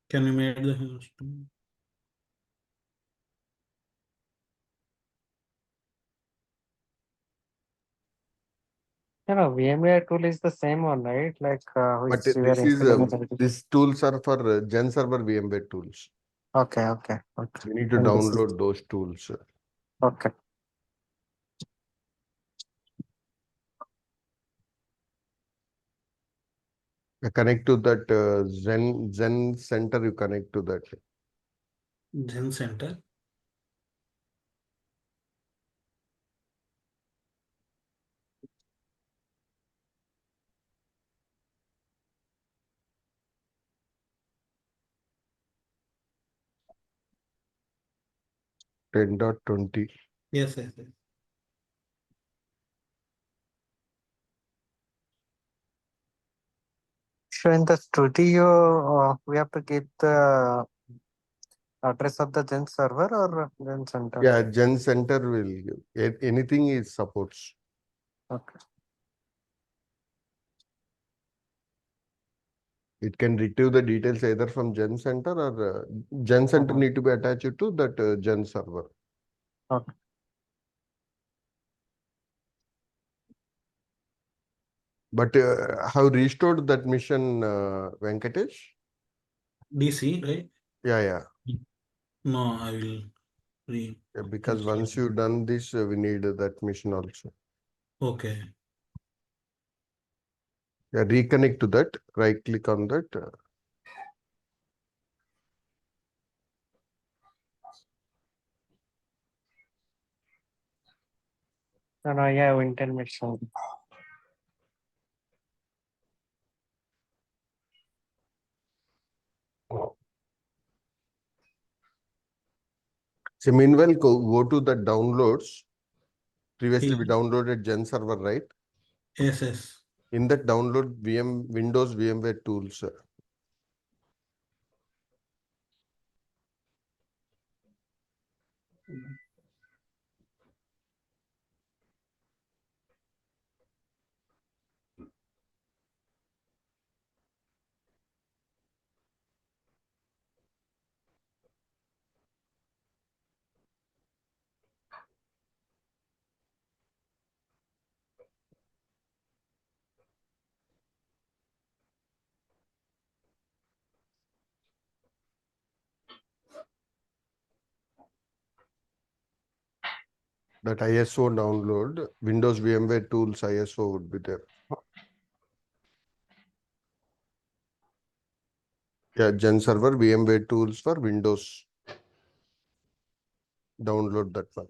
Can we make the host? VMware tool is the same one, right? Like But which we are installing. these tools are for Xenserver VMware tools. Okay. We need to And this is- download those tools. Okay. Connect to that Zen Center. You connect to that. Xenserver. Ten dot 20. Yes. So in the studio, we have to keep the address of the Gen server or Gen center. Yeah, Gen Center will give anything it supports. Okay. It can retrieve the details either from Gen Center or Gen Center need to be attached to that Gen server. Okay. But have restored that mission, Venkatesh? DC, right? Yeah. No, I will Yeah, because once you've done this, we need that mission also. Okay. Yeah, reconnect to that. Right click on that. No, yeah, Intel mission. So meanwhile, go to the downloads. Previously, we downloaded Gen server, right? Yes. In that download Windows VMware tools. That ISO download, Windows VMware tools ISO would be there. Yeah, Gen server VMware tools for Windows. Download that one.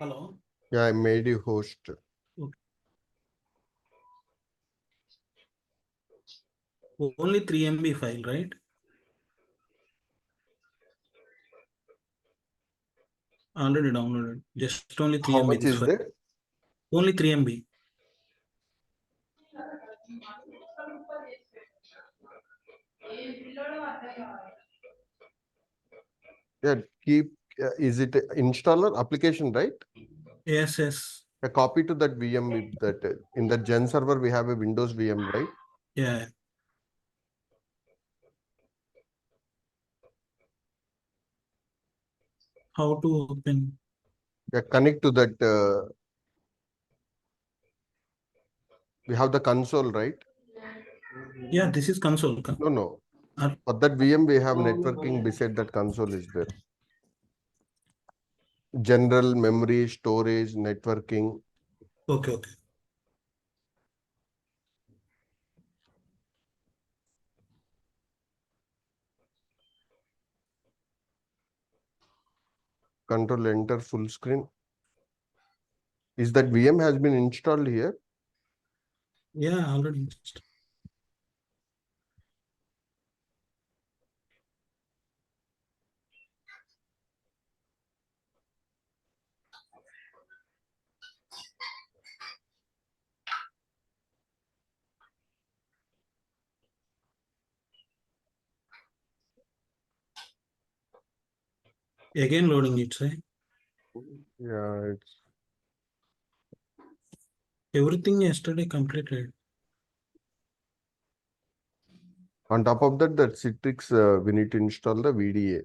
Hello. Yeah, I made you host. Okay. Only 3 MB file, right? Already downloaded. Just only 3 How MB much this is file. there? Only 3 MB. Yeah, is it installer application, right? Yes. A copy to that VM that in that Gen server we have a Windows VM, right? Yeah. How to open? Yeah, connect to that. We have the console, right? Yeah, this is console. No, no. Uh, For that VM, we have networking beside that console is there. General memory, storage, networking. Okay, okay. Control enter full screen. Is that VM has been installed here? Yeah, already. Again loading it, say. Yeah, it's Everything yesterday completed. on top of that, that Citrix, we need to install the VDA.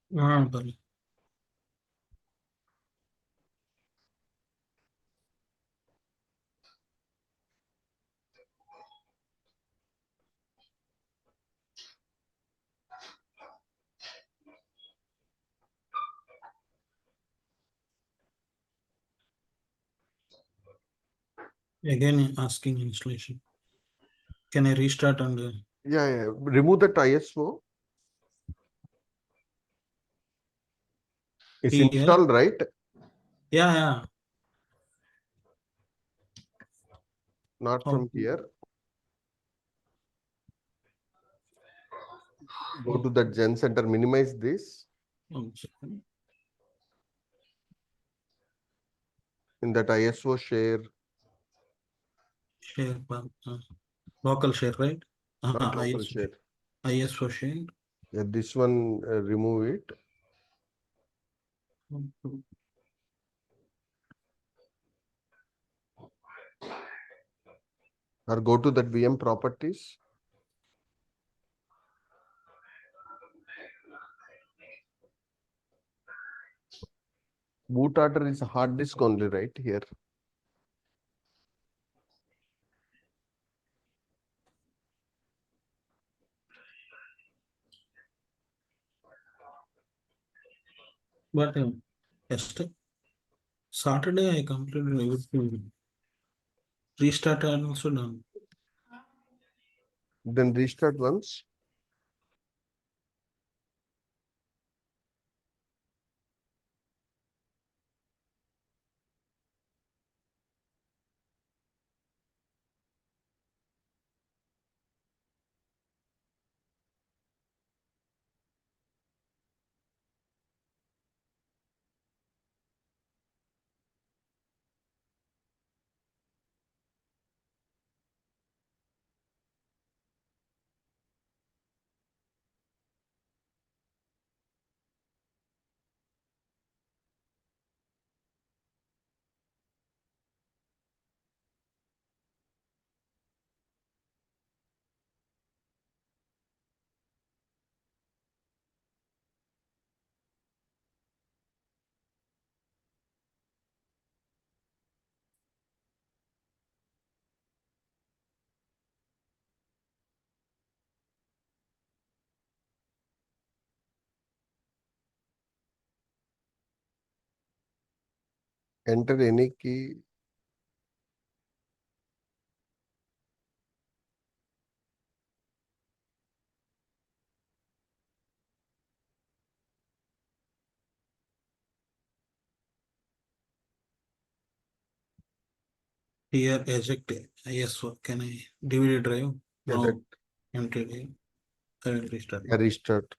But again asking installation. Can I restart and Yeah, yeah. Remove that ISO. It's here? installed, right? Yeah, yeah. Not from here. Go to that Gen Center, minimize this. One second. In that ISO share, Share local share, right? not local ISO, share. ISO share. Yeah, this one, remove it. Or go to that VM properties. Boot order is hard disk only, right here. But yesterday, Saturday I completed everything. Restart and also done. Then restart once. Enter any key. Here eject ISO. Can I DVD drive? Yeah, No. that Empty drive. I will restart. restart.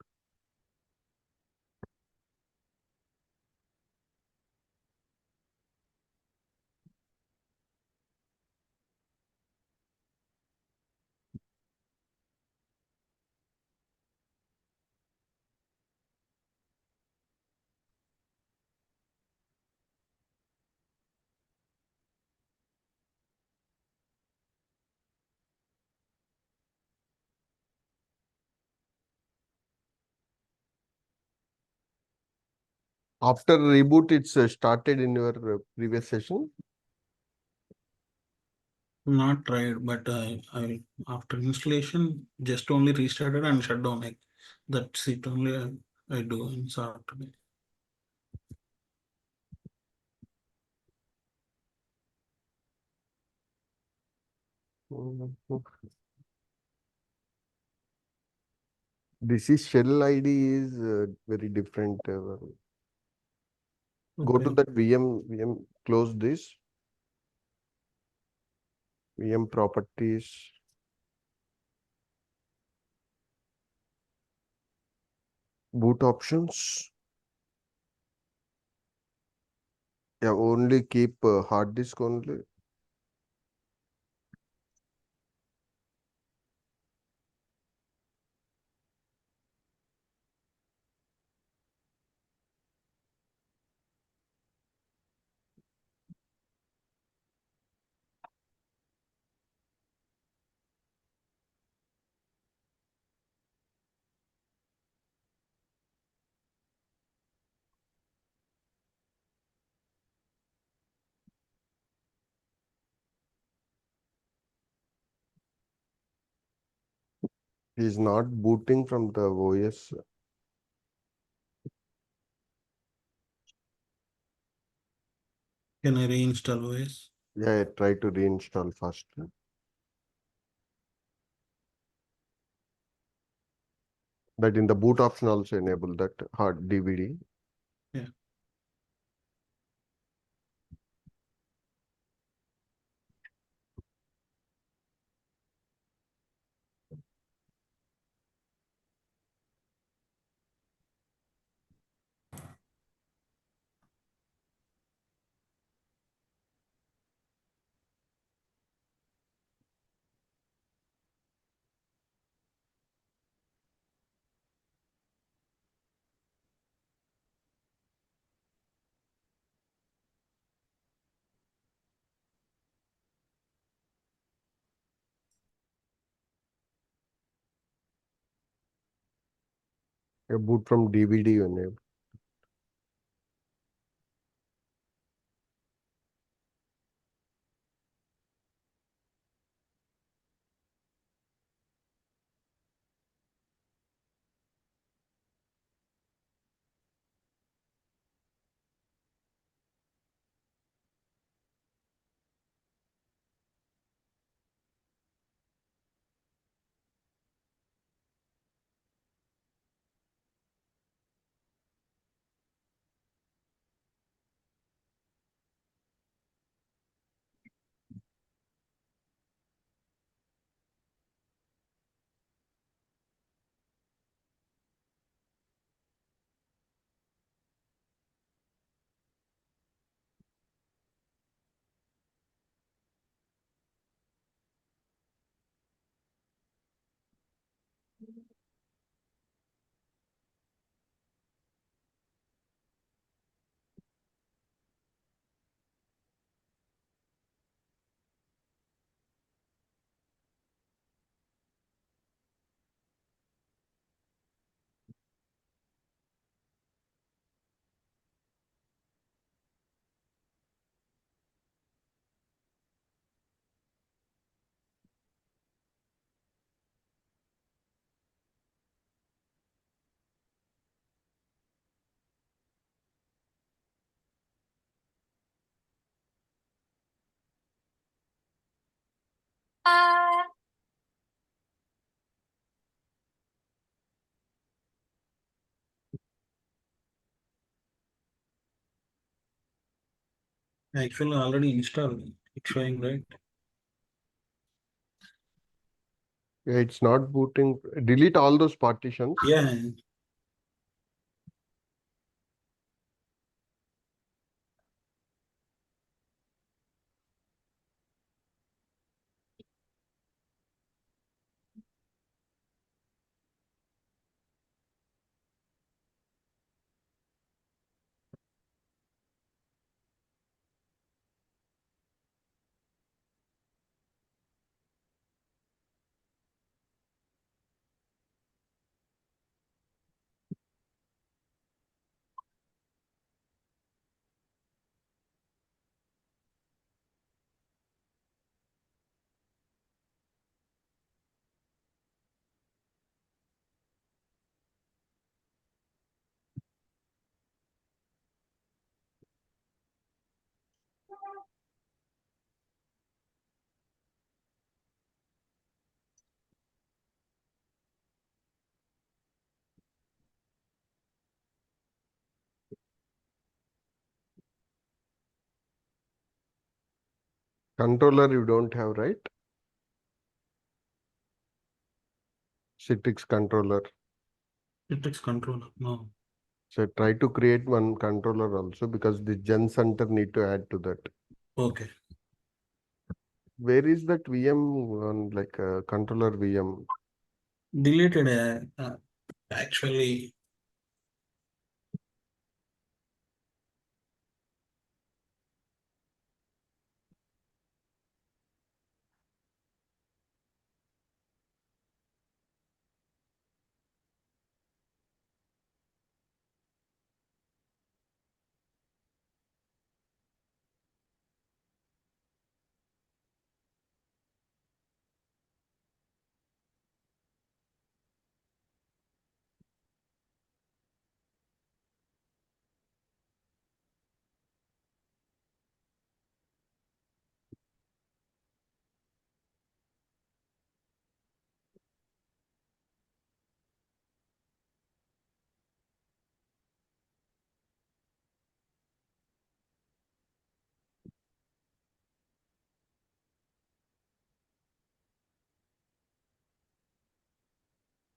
After reboot, it's started in your previous session. Not tried, but I after installation just only restarted and shut down. Like that's it only I do in software. Mhm. This is shell ID is very different. Go to Okay. that VM, close this VM properties. Boot options. Yeah, only keep hard disk only. Is not booting from the OS. Can I reinstall OS? Yeah, try to reinstall first. That in the boot option also enable that hard DVD. Yeah. A boot from DVD you enable. Actually already installed. It's showing right. Yeah, it's not booting. Delete all those partitions. Yeah. Controller you don't have, right? Citrix controller. Citrix controller. No. So try to create one controller also because the Gen Center need to add to that. Okay. Where is that VM on like controller VM? Deleted actually.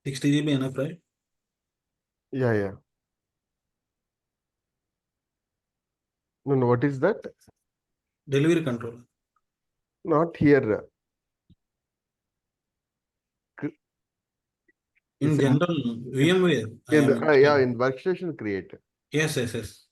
Sixty GB enough, right? Yeah, yeah. No, no, what is that? Delivery controller. Not here. C- In It's general, VMware, I in am the, yeah, installing. in workstation create. Yes, yes, yes.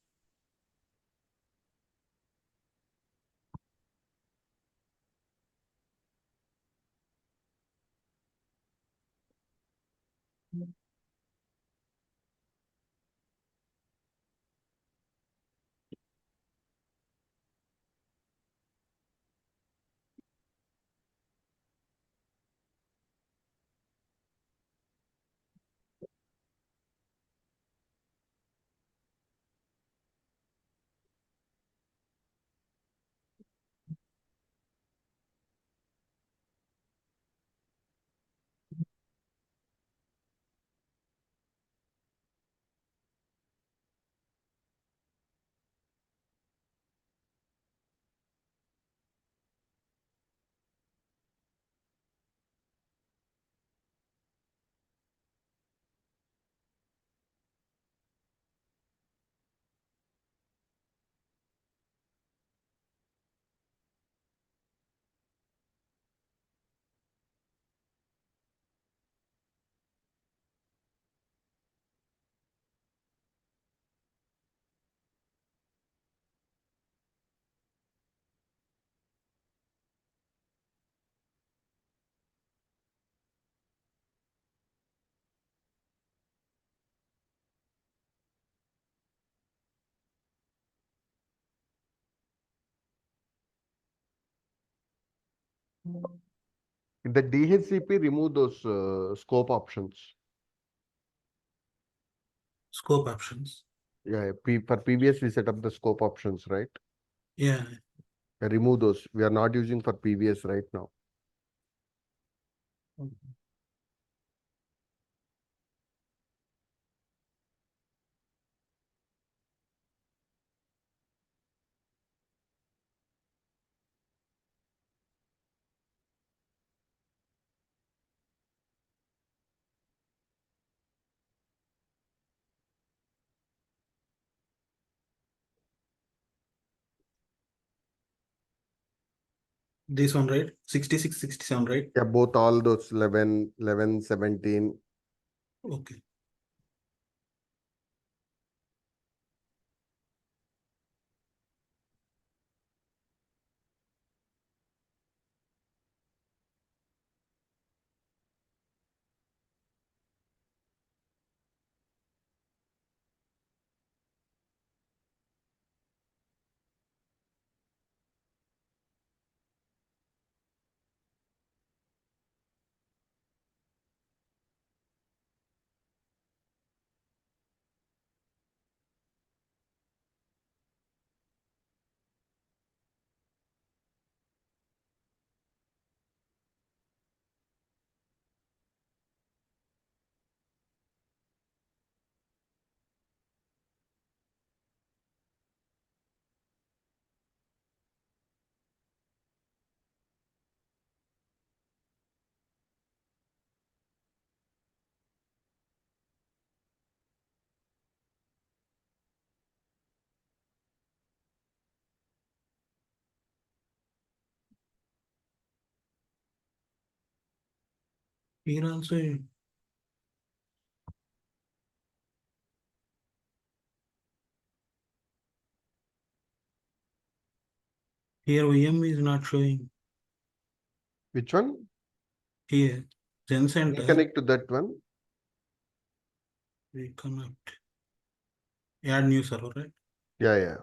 The DHCP remove those scope options. Scope options. Yeah, for PBS we set up the scope options, right? Yeah. Remove those. We are not using for PBS right now. This one, right? 66, 67, right? Yeah, both all those 11, 11, 17. Okay. Here also, here VM is not showing. Which one? Here, Xenserver, Reconnect to that one. reconnect. Add new server, right? Yeah, yeah.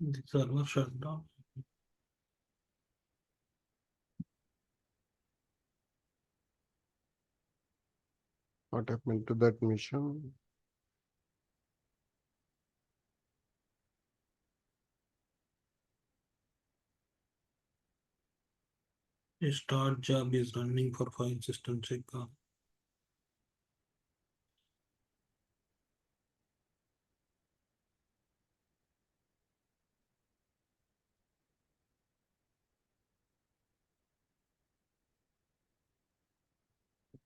The server shut down. What happened to that mission? A start job is running for file system check.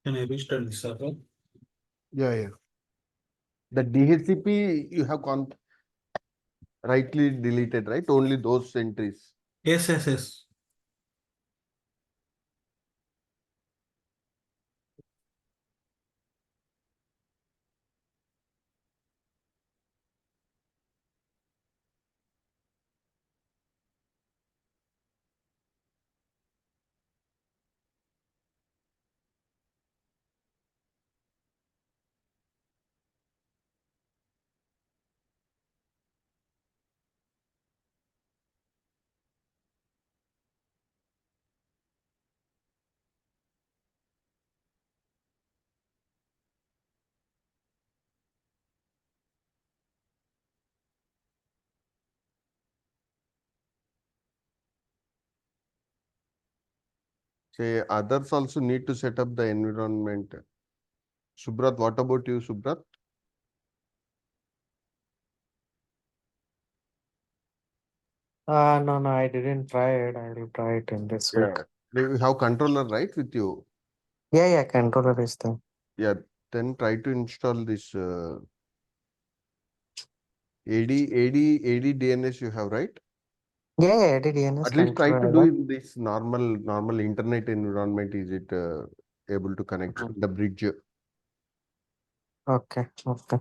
Can I restart the server? Yeah, yeah. The DHCP you have rightly deleted, right? Only those entries. Yes, yes, yes. Say others also need to set up the environment. Subrat, what about you, Subrat? No, no, I didn't try it. I will try it in this week. You have controller, right, with you? Yeah, yeah, controller is there. Yeah, then try to install this AD DNS you have, right? Yeah, yeah, I did DNS At least try to controller. do in this normal internet environment. Is it able to connect Mhm. the bridge. Okay. Okay.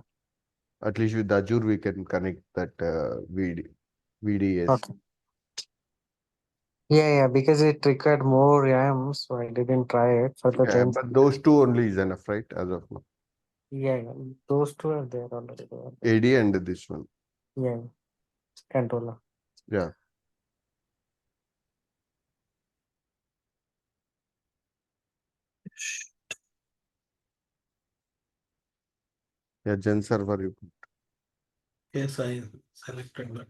At least with Azure, we can connect that VDS. Okay. Yeah, because it required more RAM, so I didn't try it for the Yeah, Gens. but those two only is enough, right? As of now. Yeah, those two are there already. AD and this one. Yeah, controller. Yeah. Yeah, Xenserver you put. Yes, I selected that.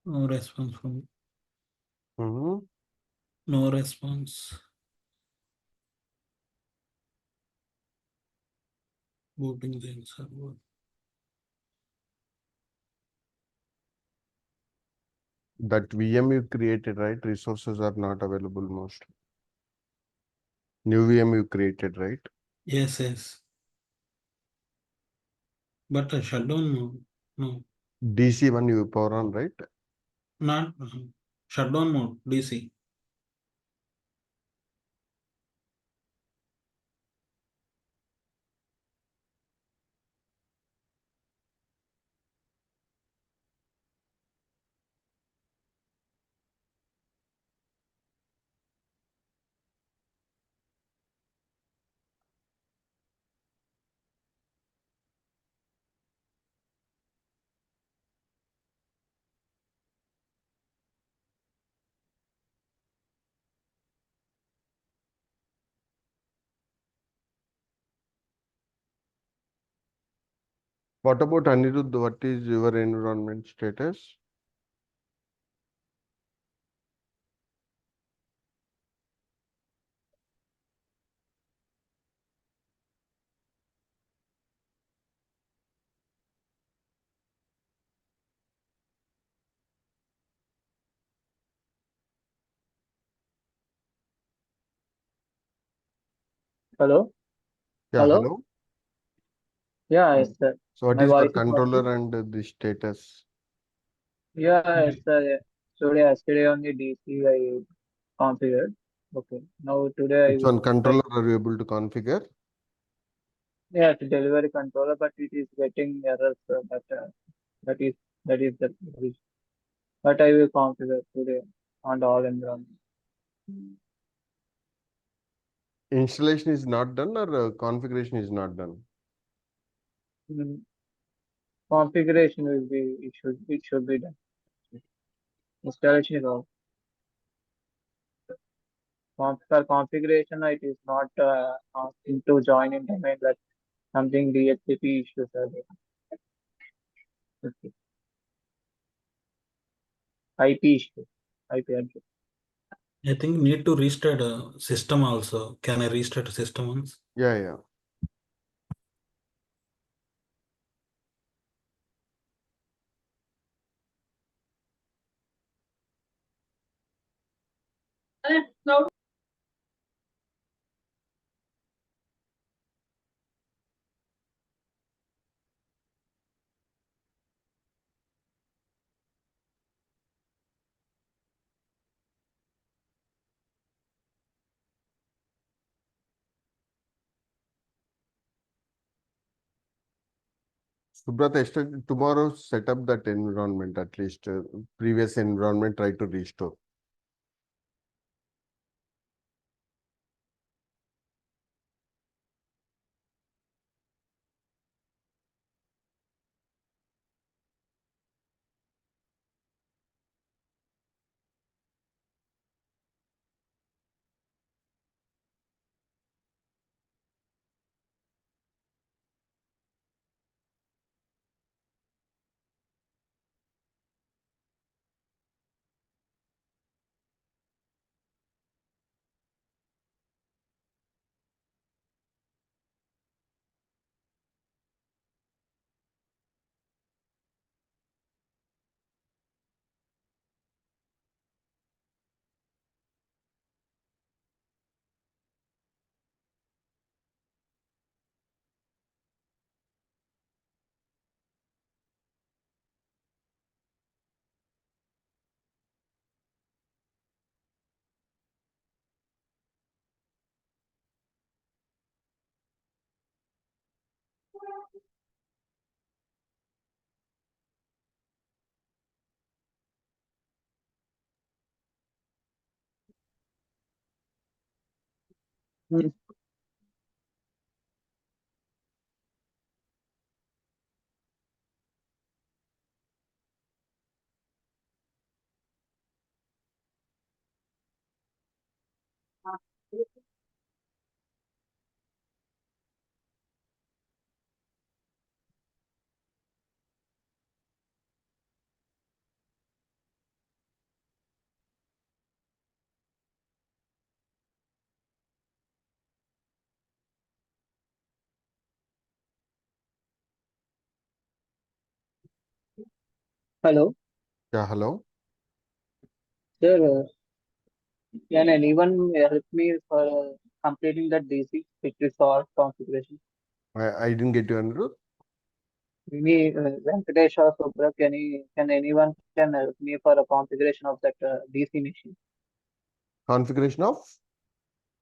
No response from. Mhm. No response. Booting the server. That VM you created, right? Resources are not available most. New VM you created, right? Yes, yes. But a shutdown mode. No, DC one you power on, right? not shutdown mode. DC. What about Anirudh? What is your environment status? Hello? Yeah, Hello? hello. Yeah, yes, sir. So what My is the voice is working? controller and the status? Yeah, yes, sir. Yeah. Today, yesterday only DC I configured. Okay. Now today I Which one will try. controller are you able to configure? Yeah, it's delivery controller, but it is getting errors. But that is that is the issue. But I will configure today on all environment. Installation is not done or configuration is not done? Mm, Configuration will be it should be done. Installation is all. For configuration, it is not asking to join in domain like something DHCP issues are there. Okay. IP issue, IP address. I think need to restart a system also. Can I restart a system once? Yeah, yeah. Subrat, tomorrow set up that environment, at least previous environment, try to restore. Hmm. Hello, Yeah, hello. sir. Can anyone help me for completing that DC Citrix or configuration? I didn't get you, Anirudh. Me, Venkatesh or Subra, can anyone can help me for a configuration of that DC machine? Configuration of?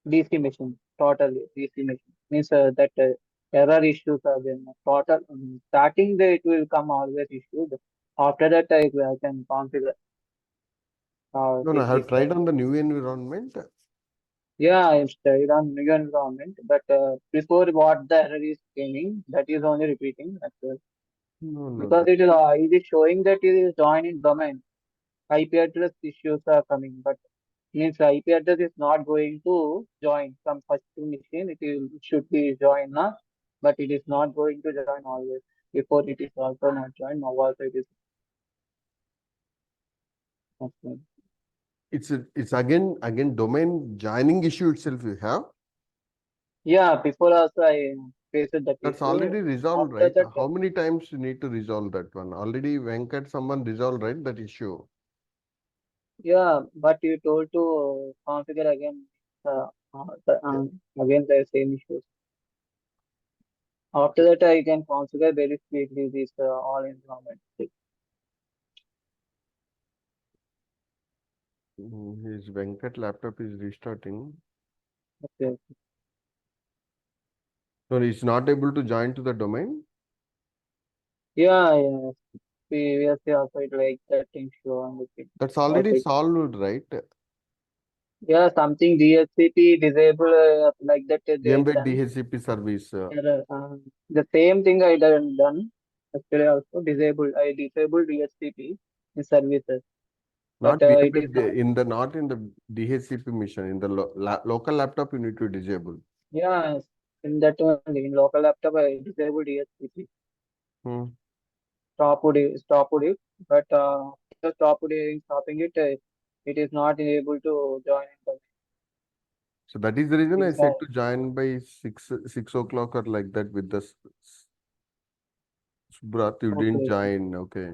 DC machine, totally DC machine. Means that error issues are there. Total starting the it will come always issued. After that I can configure No, I have Citrix. tried on the new environment. Yeah, I studied on new environment, but before what the error is gaining, that is only repeating. No, Because it is showing that it is joined in domain. IP address issues are coming, but means IP address is not going to join from first machine. It should be join now, but it is not going to join always. Before it is also not joined. Now also it is. Okay. it's again domain joining issue itself you have. Yeah, before also I faced that That's issue. already resolved, After right? that, How many times you need to resolve that one? Already Venkat someone resolved, right? That issue. yeah, but you told to configure again. Uh, Yeah. again the same issues. After that, I can configure very speedily this all environment. His Venkat laptop is restarting. Okay. No, he's not able to join to the domain. Yeah, yeah. Previously also it like that issue on the thing. That's Also, already solved, right? yeah, something DHCP disable like that they Embed done. DHCP service. Error. The same thing I done. Actually, also disabled. I disabled DHCP in services, but Not it is embed not. not in the DHCP mission. In the local laptop, you need to disable. Yeah, in that only in local laptop I disabled DHCP. Hmm. Stopped it, but after stopping it, it is not able to join in the So that is the reason I things said to join by 6 o'clock or like that with the Subrat. You didn't okay. join. Okay.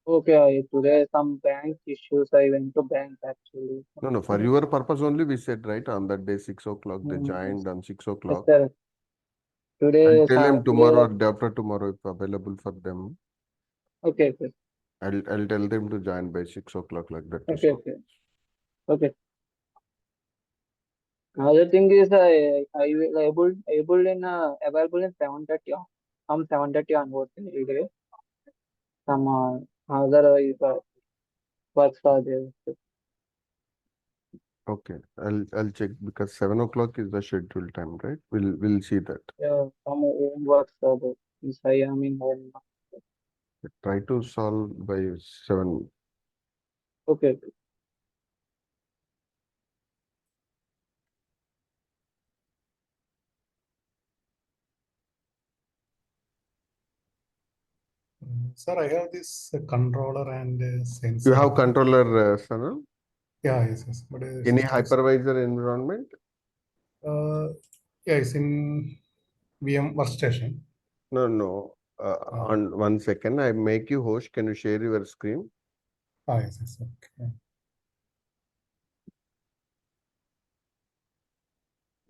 Okay, today some bank issues. I went to bank actually. No. For your purpose only, we said right on that day 6 o'clock. They Yes, joined on 6 yes, o'clock. sir. I'll Today, tell him tomorrow today. or day after tomorrow if available for them. Okay, okay, I'll tell them to join by 6 o'clock like that to okay, solve. okay, okay. Another thing is I will able in available in 7:30 from 7:30 onwards in every day. Some other works are there. Okay. I'll check because 7 o'clock is the scheduled time, right? We'll see that. Yeah, some own works are there. Means I am in home. Try to solve by 7. Okay, Sir, I have this controller and You sensor. have controller, Sanal? Yeah, yes. But Any hypervisor environment? yeah, it's in VM workstation. No. On 1 second, I make you host. Can you share your screen? Yes, okay.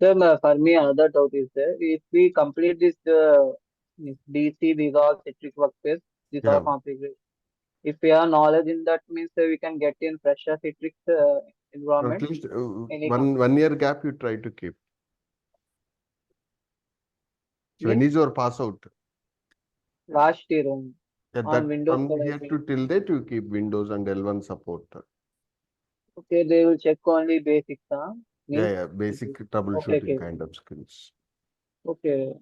then for me another doubt is there. If we complete this DC, these all Citrix workspace, these all Yeah. configuration. If we have knowledge in that means we can get in fresher Citrix At environment. least Any one year gap you try to keep. So when means is your pass out? last year Yeah, on that Windows from for here to till date you keep Windows and L1 support. okay, they will check only basics, huh? Yeah, Means yeah, basic okay, troubleshooting okay, kind of skills. okay.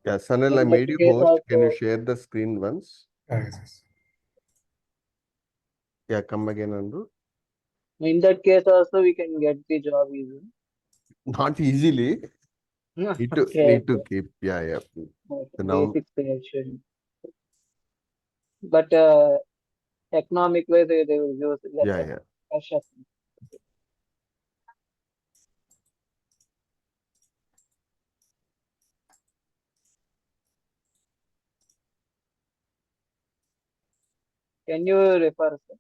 Yeah, Sanal, I In that made you case host. Can you also, share the screen once? Yes. Yeah, come again, Andrew. in that case also we can get the job easily. Not easily. Need to Okay, keep. Yeah, yeah. okay. So now, Basic selection. But economic way they will use yeah, lesser yeah. cash. Can you refer, sir?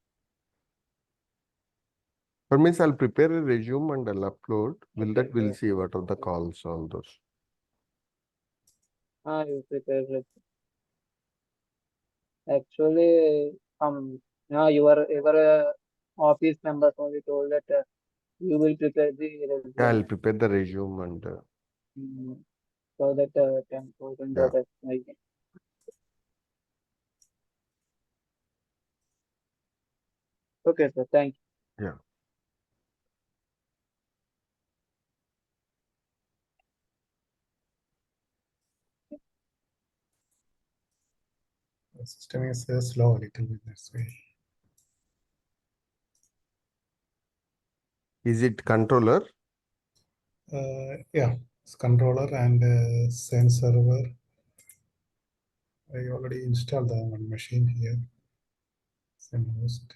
For me, I'll prepare a resume and I'll upload. Okay, We'll okay. see what are the calls, all those. You prepare it. Actually, your office members only told that you will prepare the Yeah, I'll resume prepare the resume and so that 10,000 yeah. dollars I can. Okay, sir. Thank you. Yeah. The system is slow a little bit, that's why. Is it controller? Yeah, it's controller and Xenserver. I already installed the one machine here. Same host.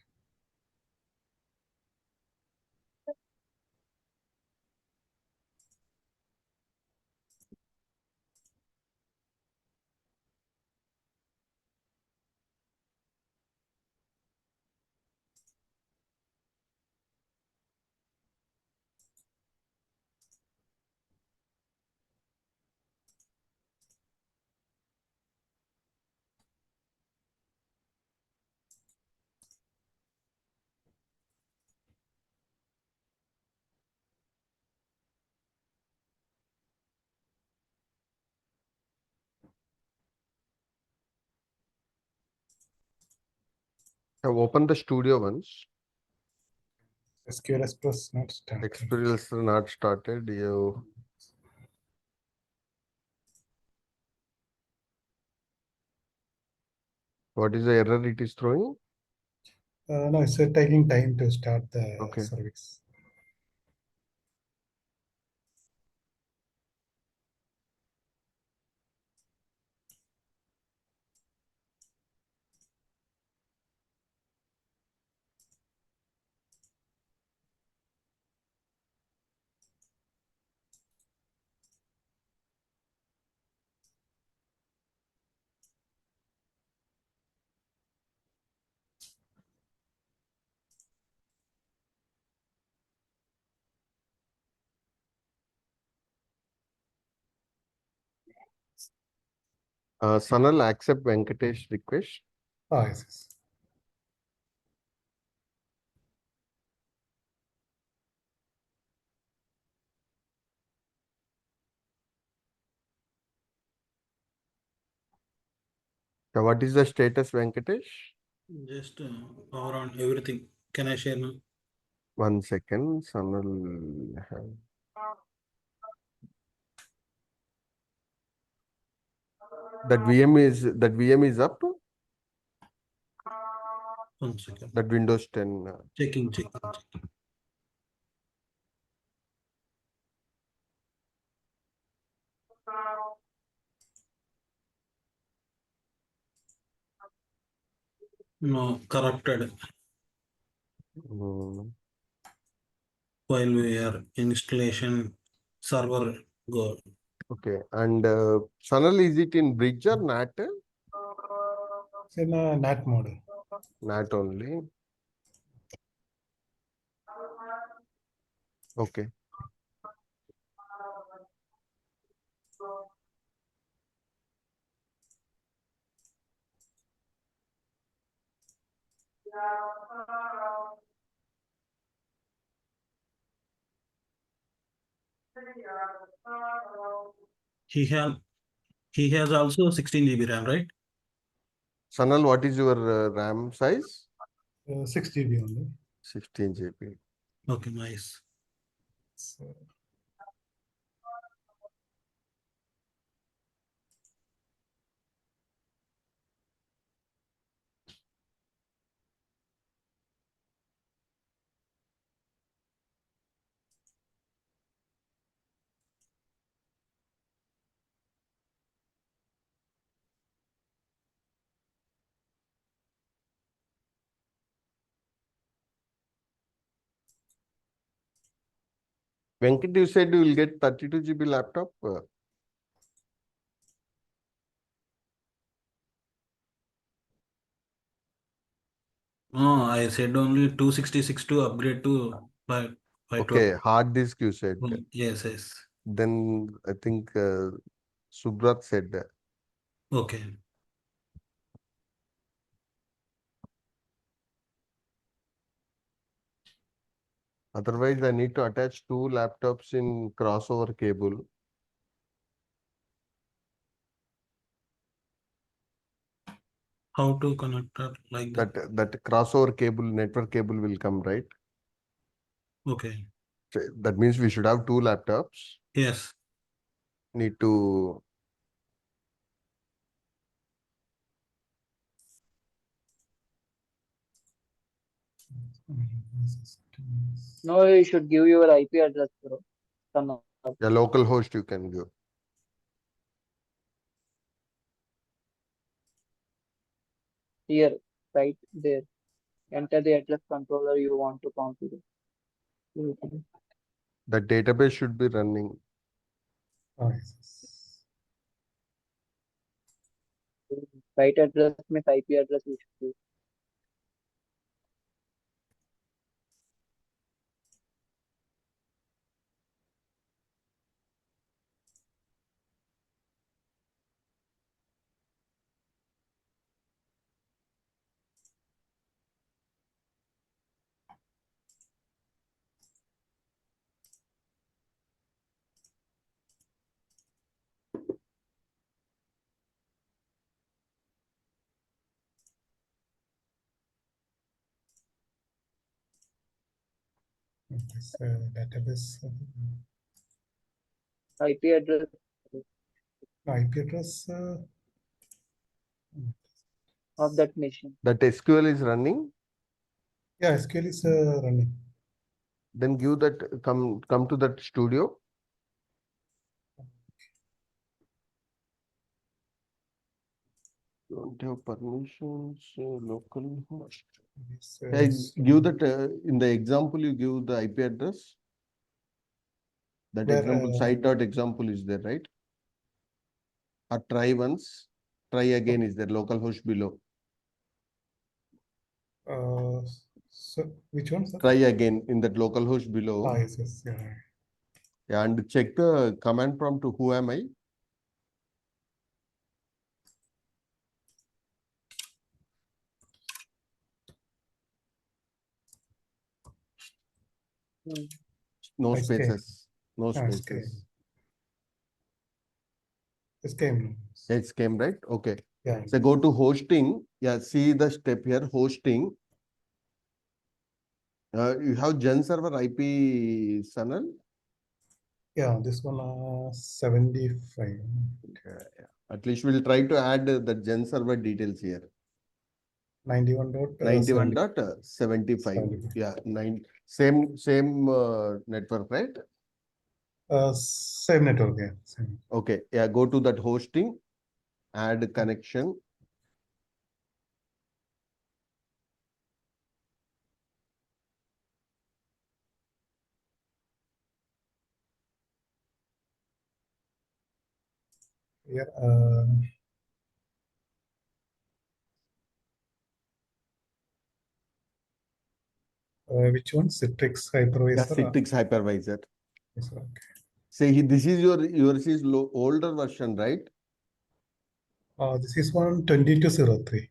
Have opened the studio once. SQL Express not started. Experience not started. You. What is the error it is throwing? No, it's taking time to start the Okay. service. Sanal, accept Venkatesh request. Yes. So what is the status, Venkatesh? Just power on everything. Can I share now? 1 second. Sanal. That VM is up. 1 second. That Windows 10. Checking. No, corrupted. Fireware installation server go. Okay. And Sanal, is it in bridge or NAT? It's in NAT mode. NAT only. Okay. He has also 16 GB RAM, right? Sanal, what is your RAM size? 6 GB only. 16 GB. Okay, nice. So, Venkat, you said you will get 32 GB laptop. No, I said only 266 to upgrade to 512. Okay, hard disk you said. Yes, yes. Then I think Subrat said that. Okay. Otherwise, I need to attach two laptops in crossover cable. How to connect that like that? That crossover cable, network cable will come, right? Okay. So that means we should have two laptops. Yes. Need to No, you should give your IP address, bro. Some the local host you can give. here, right there. Enter the address controller you want to configure. The database should be running. yes. Right address means IP address you should give. This database IP address. IP address. Of that machine. That SQL is running. Yeah, SQL is running. Then give that, come to that studio. Don't have permissions, local host. This, Hey, give that in the example, you give the IP address. That Where, example, site.example is there, right? Or try once, try again is there, local host below. so which one, sir? Try again in that local host below. Yes, yes, yeah. Yeah, and check the command prompt to who am I? No I scale. spaces. No Scale. spaces. This came. It came right. Okay. Yeah. So go to hosting. Yeah, see the step here, hosting. You have Xenserver IP Sunil. Yeah, this one 75. Yeah. At least we'll try to add the Xenserver details here. 91.75. 75. Yeah, same network, right? Same network, yeah. Same. Okay. Yeah, go to that hosting, add connection. Yeah. Which one? Citrix hypervisor. Yeah, Citrix hypervisor. Yes, okay. Say this is yours is older version, right? This is one 2203.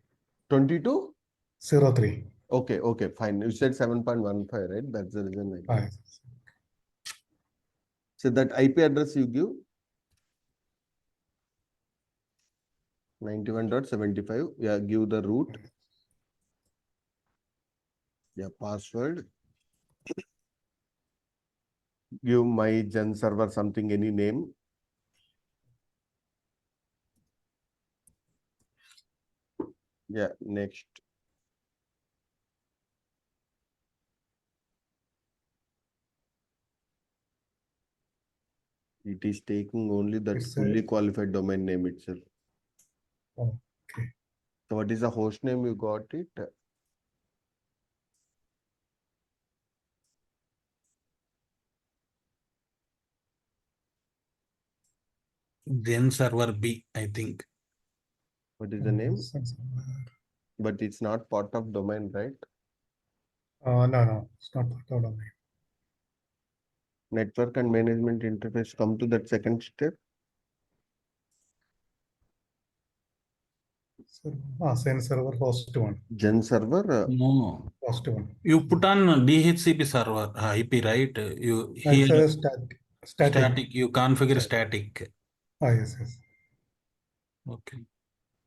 22? 03. Okay, fine. You said 7.15, right? That's the reason I gave. Yes. So that IP address you give 91.75. Yeah, give the root. Yeah, password. Give my Gen server something, any name. Yeah, next. It is taking only that It's fully a, qualified domain name itself. okay. So what is the host name you got it? Xenserver B, I think. What is the name? Xenserver. But it's not part of domain, right? No, it's not part of domain. Network and management interface, come to that second step. So, Xenserver host one. Gen server, No, Host one. you put on DHCP server IP, right? You It's here a static. static. You configure static. Yes. Okay.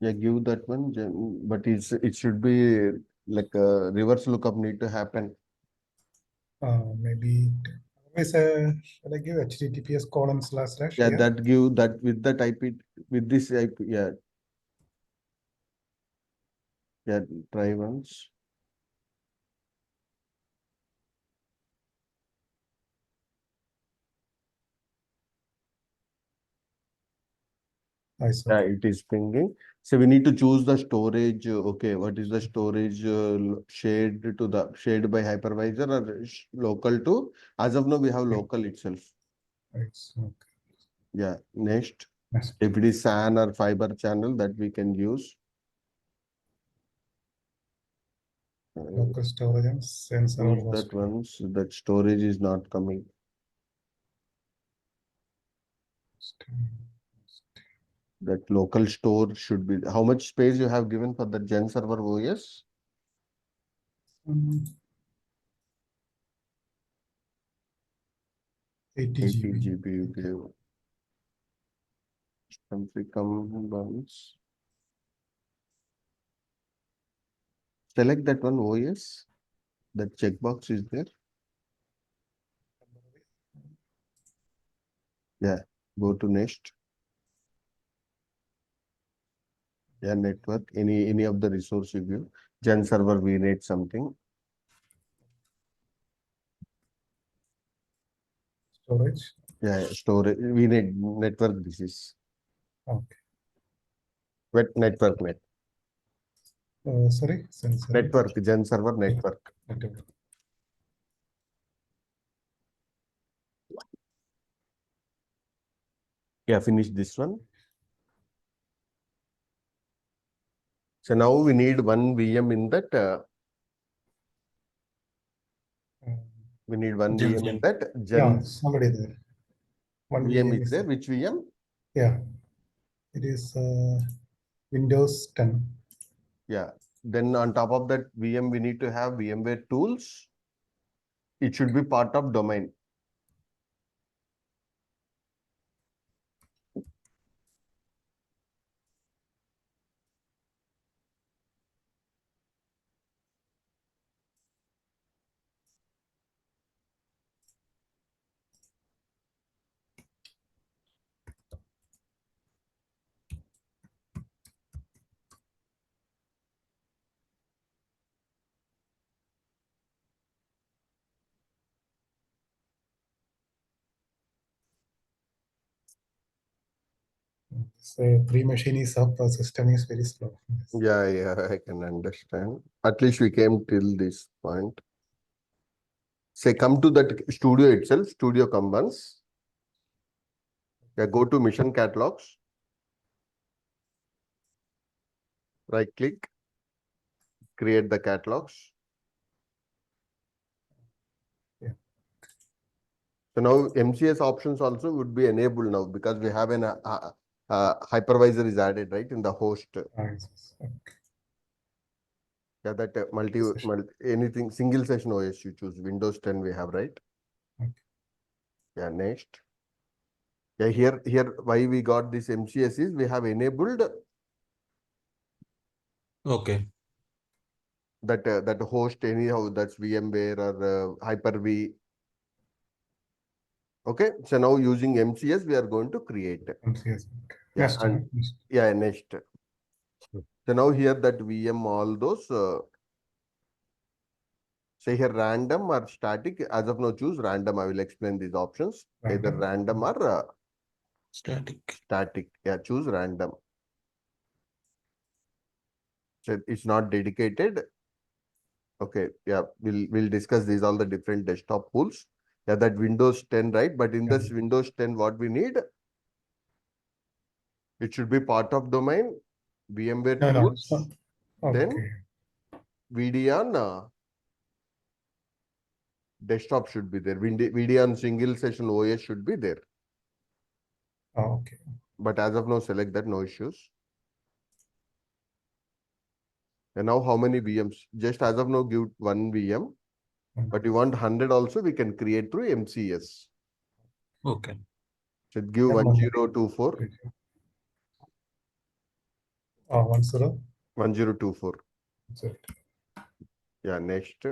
yeah, give that one. But it should be like a reverse lookup need to happen. Maybe otherwise, shall I give https:// Yeah, here? that give that with that IP, with this IP. Yeah, try once. I saw. Yeah, it is pinging. So we need to choose the storage. Okay, what is the storage shared by hypervisor or local to? As of now, we have local itself. It's okay. Yeah, next. Next. If it is SAN or fiber channel that we can use. Local storage and Xenserver Use host that one. once. That storage is not coming. That local store should be. How much space you have given for the Gen server OS? 80 80 GB. GB you gave. Simply come once. Select that one OS. That checkbox is there. Yeah, go to next. Yeah, network. Any of the resource you give. Gen server we need something. Storage. Yeah, storage. We need network. This is Okay. wet network net. Sorry, Xenserver. Network. Gen server network. Network. Yeah, finish this one. So now we need one VM in that. We need one Gen VM in VM. that. Yeah, Gen it's already there. One VM VM is there. Which VM? Yeah, it is Windows 10. Yeah. Then on top of that VM, we need to have VMware tools. It should be part of domain. So pre-machine is up, the system is very slow. Yeah, I can understand. At least we came till this point. Say, come to that studio itself, studio come once. Yeah, go to mission catalogs. Right click, create the catalogs. Yeah. So now MCS options also would be enabled now because we have an hypervisor is added, right, in the host. Yes. Okay. Yeah, that Session. anything single session OS you choose. Windows 10 we have, right? Okay. Yeah, next. Yeah, here why we got this MCS is we have enabled Okay. that host anyhow, that's VMware or Hyper-V. Okay, so now using MCS, we are going to create. MCS. Yeah, Next, and next. yeah, next. So now here that VM, all those, say here random or static. As of now, choose random. I will explain these options. Either random or Static. static. Yeah, choose random. So it's not dedicated. Okay, yeah, we'll discuss these all the different desktop pools. Yeah, that Windows 10, right? But in this Windows 10, what we need, it should be part of domain, VMware No, no. tools, So, then okay. VDN desktop should be there. VDN single session OS should be there. Okay. But as of now, select that, no issues. And now how many VMs? Just as of now, give one VM. But you want 100 also, we can create through MCS. Okay. So give Yeah, 1024. 10. 1024. That's it. Yeah, next.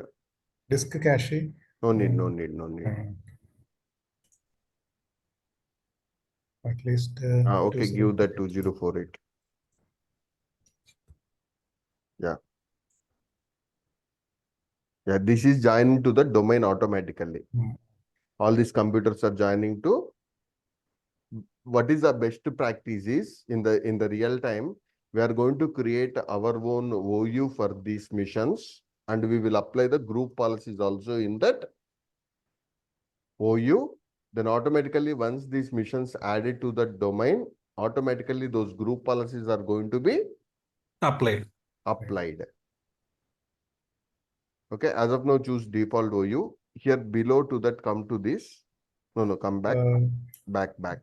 Disk cache. No need, no need, no need. At least. Okay, give that 2048. Yeah. Yeah, this is joining to the domain automatically. All these computers are joining to. What is the best practice is in the real time, we are going to create our own OU for these missions, and we will apply the group policies also in that OU. Then automatically, once these missions added to the domain, automatically those group policies are going to be Applied. applied. Okay, as of now, choose default OU. Here below to that, come to this. No, come back, back.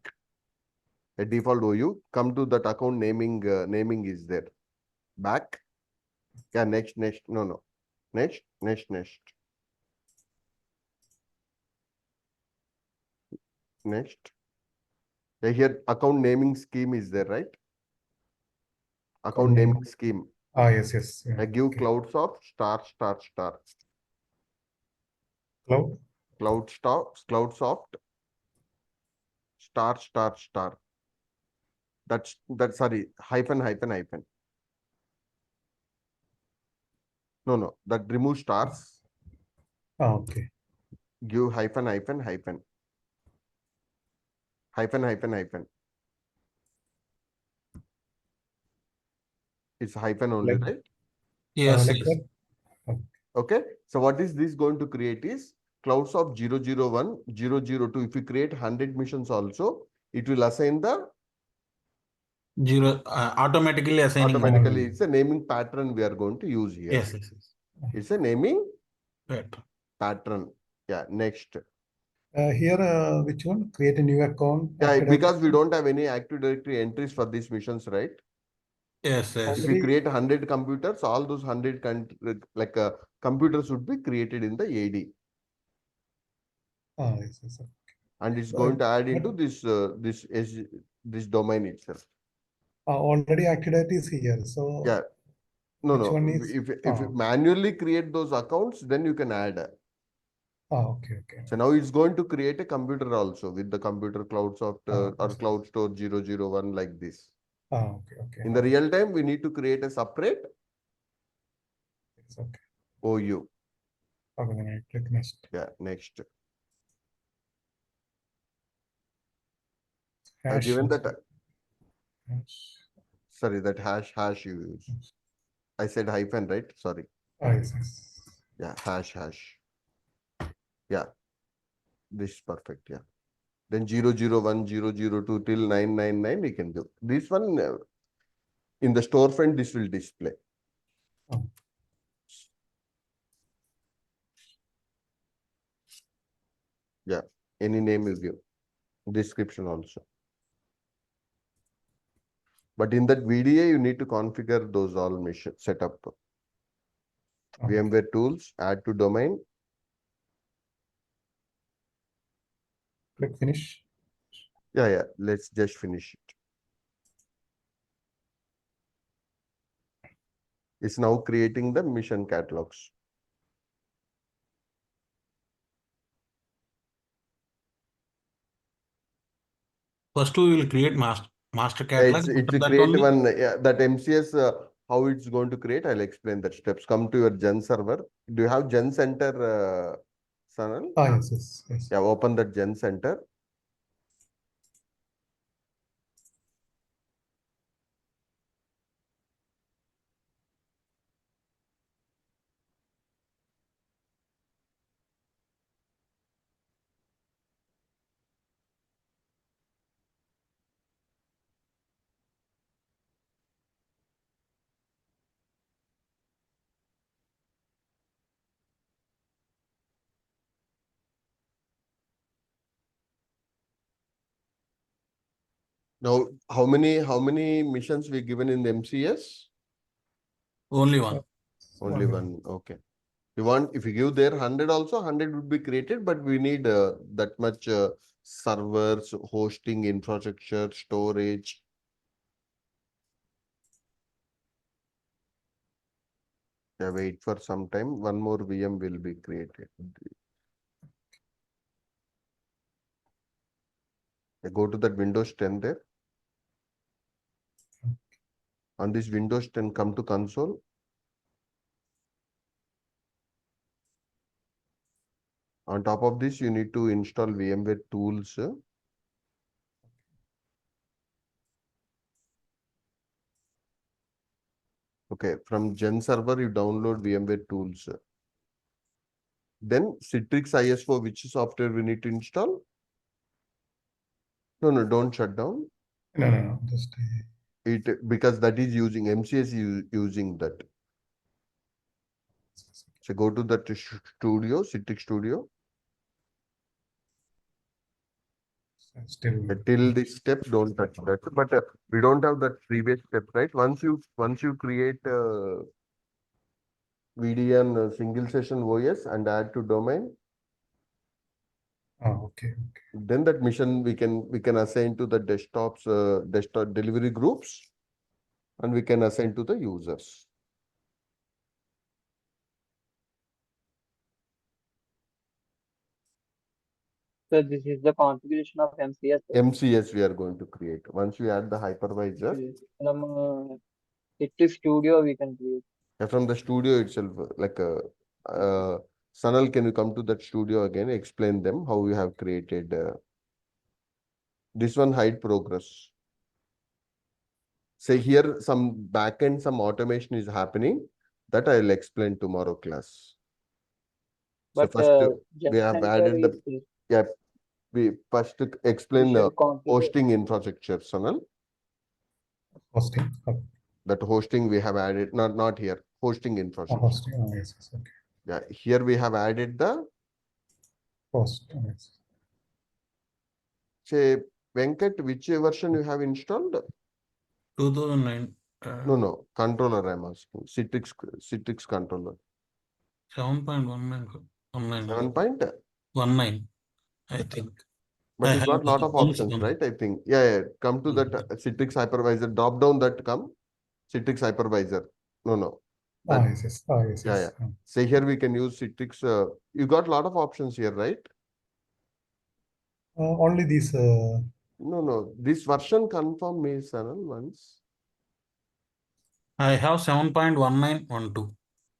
A default OU, come to that account naming, naming is there. Back. Yeah, next. No. Next. Next. Yeah, here account naming scheme is there, right? Account naming scheme. Yes. Yeah, I give Cloudsoft star. Cloud. Cloudsoft star. That's sorry, hyphen. No, that remove stars. Okay. Give hyphen. It's hyphen only, Like, right? Yes. like Yes. that. Okay. So what is this going to create is Cloudsoft 001, 002. If you create 100 missions also, it will assign the Zero. Automatically assigning. automatically. It's a naming pattern we are going to use here. Yes. It's a naming Right. pattern. Yeah. Next. Here, which one? Create a new account. Yeah, because we don't have any Active Directory entries for these missions, right? Yes. If we create 100 computers, all those 100 computers would be created in the AD. Yes. And it's going to add into this domain itself. Already Active Directory is here. So Yeah. No. which one is? If you manually create those accounts, then you can add. Okay. So now it's going to create a computer also with the computer Cloudsoft or Cloud Store 001 like this. Okay. In the real time, we need to create a separate It's okay. OU. Okay, then I click next. Yeah, next. Hash. Given that, Hash. sorry, that hash you use. I said hyphen, right? Sorry. Yes. Yeah, hash. Yeah, this is perfect. Yeah. Then 001, 002 till 999 we can do. This one in the storefront, this will display. Yeah, any name you give. Description also. But in that VDA, you need to configure those all mission setup. VMware tools, add to domain. Click finish. Yeah. Let's just finish it. It's now creating the mission catalogs. First we will create master Yeah, catalog. it's After that create only, one, that MCS, how it's going to create, I'll explain that steps. Come to your Gen server. Do you have Gen Center, Sanal? Yes, yes, yes. Yeah, open that Gen Center. Now, how many missions we given in the MCS? only one. Only one. Okay. You want, if you give there 100 also, 100 would be created, but we need that much servers, hosting, infrastructure, storage. Yeah, wait for some time. One more VM will be created. Go to that Windows 10 there. On this Windows 10, come to console. On top of this, you need to install VMware tools. Okay, from Gen server, you download VMware tools. Then Citrix ISO, which software we need to install? No, don't shut down. No, just It, because that is using MCS using that. So go to that studio, Citrix Studio. still. Till this step, don't touch that. But we don't have that previous step, right? Once you create VDN single session OS and add to domain, Okay. then that mission we can assign to the desktop delivery groups, and we can assign to the users. So this is the configuration of MCS. MCS we are going to create. Once we add the hypervisor, From Citrix Studio we can create. from the studio itself, like Sanal, can you come to that studio again? Explain them how we have created this one. Hide progress. Say here some backend, some automation is happening that I'll explain tomorrow class. So But first we Gen have Center added is the, yeah, we first explain we the should configure hosting infrastructure, Sanal. Hosting. That hosting we have added, not here, hosting infrastructure. Hosting. Yes, okay. Yeah, here we have added the, Host. Yes. say, Venkat, which version you have installed? 2009. No, controller I'm asking. Citrix controller. 7.19. 7.19. I think. But I you have got lot of once options, one. right? I think. Yeah. Come to that Citrix hypervisor. Drop down that come. Citrix hypervisor. No. That, Yes. yeah. Say here we can use Citrix. You got a lot of options here, right? Only these. No. This version confirm me, Sanal, once. I have 7.1912.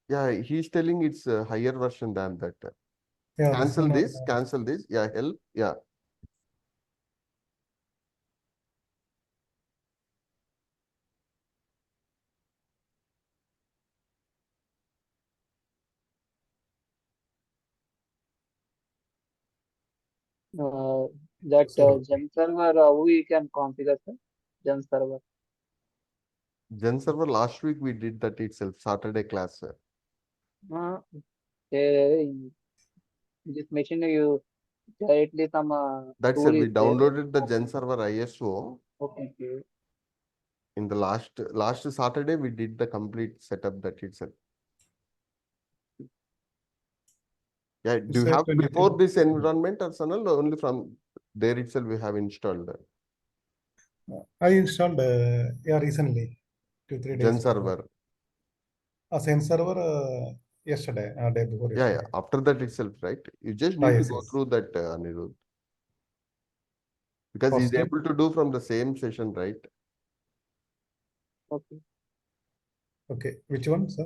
Yeah, he's telling it's a higher version than that. Yeah, Cancel this. Yeah, help. Yeah. that Server. Xenserver we can configure, sir. Xenserver. Xenserver last week we did that itself. Saturday class. In this machine you directly some That's tool it. We is there. downloaded the Xenserver ISO. Okay. In the last Saturday, we did the complete setup that itself. Yeah, do you have before this environment or Sanal, or only from there itself we have installed I installed recently, 2-3 days. Xenserver. Xenserver yesterday, day before yesterday. Yeah. After that itself, right? You just need to Yes, go yes. through that, Anirudh. because he's Hosting. able to do from the same session, right? Okay. Okay, which one, sir?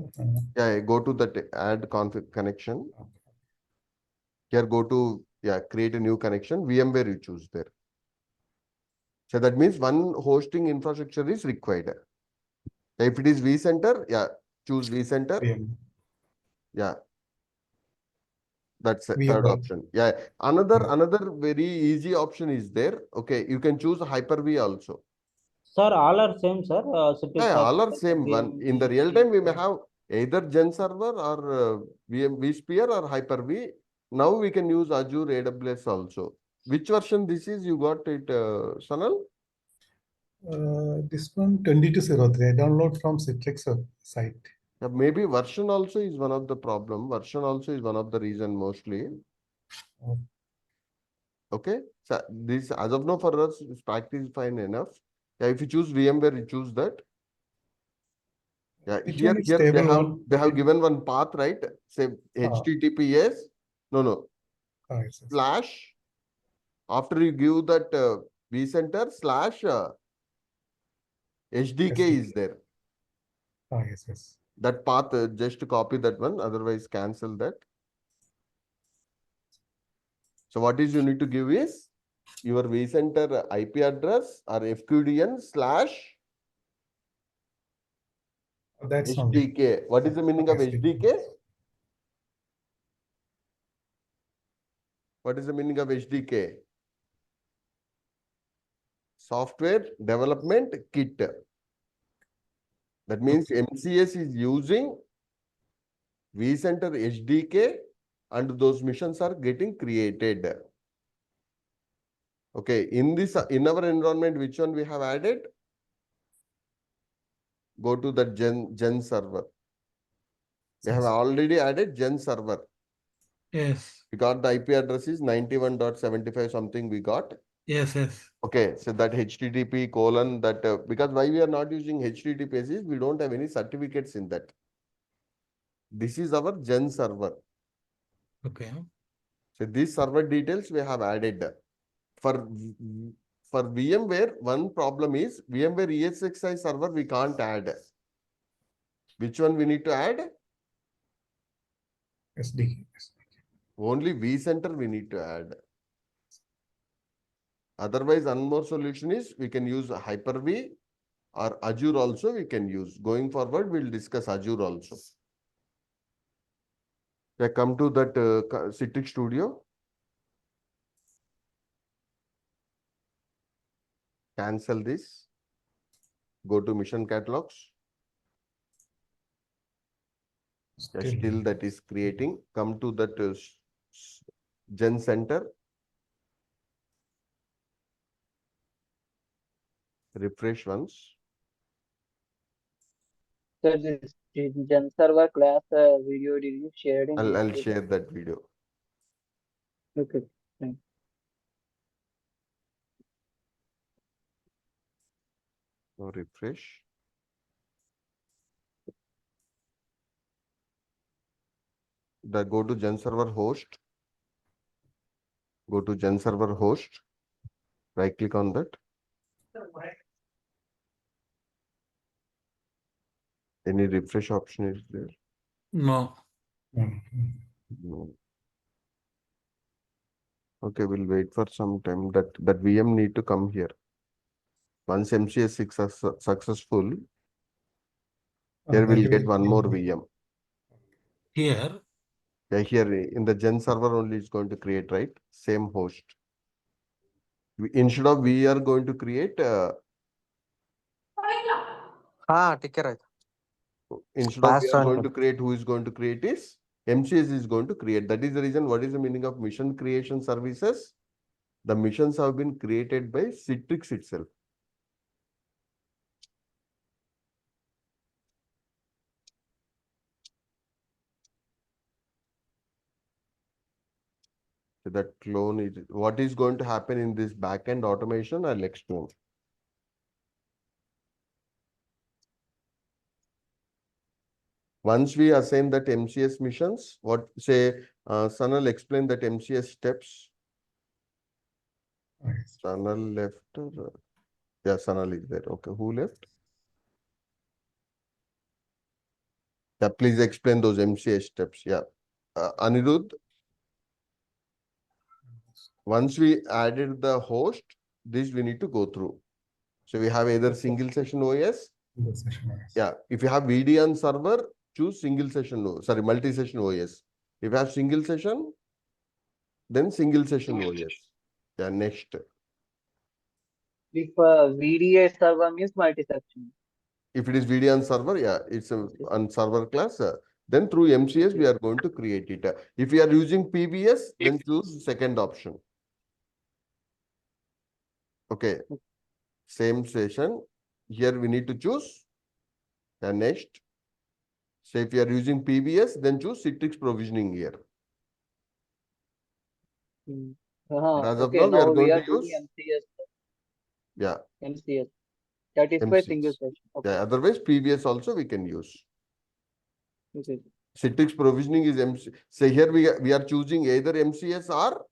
Yeah, go to that add config connection. Here, go to, create a new connection. VMware you choose there. So that means one hosting infrastructure is required. If it is vCenter, choose vCenter. VM. Yeah. That's a VM third one. option. Yeah. Another very easy option is there. Okay. You can choose Hyper-V also. Sir, all are same, sir. Citrix Yeah, all are Hyper, same one. In the real time, we may have either Xenserver or vSphere or Hyper-V. Now we can use Azure AWS also. Which version this is? You got it, Sanal? This one 2203. I download from Citrix site. Yeah, maybe version also is one of the problem. Version also is one of the reason mostly. Oh. Okay. So this as of now for us stack is fine enough. Yeah, if you choose VMware, you choose that. Yeah, Which here one is they stable have one? they have given one path, right? Say HTTPS. No. Yes. Slash. After you give that vCenter slash HDK is there. Yes. That path, just copy that one. Otherwise, cancel that. So what is you need to give is your vCenter IP address or FQDN slash That's only. HDK. What is the meaning of HDK? What is the meaning of HDK? Software Development Kit. That means MCS is using vCenter HDK and those missions are getting created. Okay, in our environment, which one we have added? Go to the Xenserver. We have already added Xenserver. Yes. We got the IP address is 91.75 something we got. Yes. Okay, so that HTTP colon that, because why we are not using HTTPS is we don't have any certificates in that. This is our Xenserver. Okay. So these server details we have added. For VMware, one problem is VMware ESXi server we can't add. Which one we need to add? SDK. Only vCenter we need to add. Otherwise, one more solution is we can use Hyper-V or Azure also we can use. Going forward, we'll discuss Azure also. I come to that Citrix Studio. Cancel this. Go to mission catalogs. Still that is creating. Come to that Xenserver. Refresh once. Sir, this Xenserver class video did you share in I'll YouTube? share that video. Okay. Fine. Now refresh. Go to Xenserver host. Go to Xenserver host. Right click on that. Any refresh option is there? No. No. Okay, we'll wait for some time. That VM need to come here. Once MCS successful, here we'll get one more VM. Here. Yeah, here in the Xenserver only is going to create, right? Same host. Instead of we are going to create ठीक है right. instead of we Last are one. going to create, who is going to create is MCS is going to create. That is the reason. What is the meaning of mission creation services? The missions have been created by Citrix itself. So that clone is what is going to happen in this backend automation. I'll explain. Once we assign that MCS missions, what say Sanal explain that MCS steps. Yes. Sanal left. Yeah, Sanal is there. Okay, who left? Yeah, please explain those MCS steps. Yeah. Anirudh, once we added the host, this we need to go through. So we have either single session OS. The session. Yes. Yeah. If you have VDN server, choose single session, multi-session OS. If you have single session, then single session OS. Yeah, next. If VDA server means multi-section. If it is VDN server, yeah, it's on server class. Then through MCS, we are going to create it. If you are using PBS, then choose second option. Okay. Same session. Here we need to choose. And next. So if you are using PBS, then choose Citrix provisioning here. But as of Okay, now, we are now we going are to doing use. MCS. Yeah. MCS. That is for single MCS. session. Okay. Yeah. Otherwise, PBS also we can use. Okay. Citrix provisioning is MC. So here we are choosing either MCS or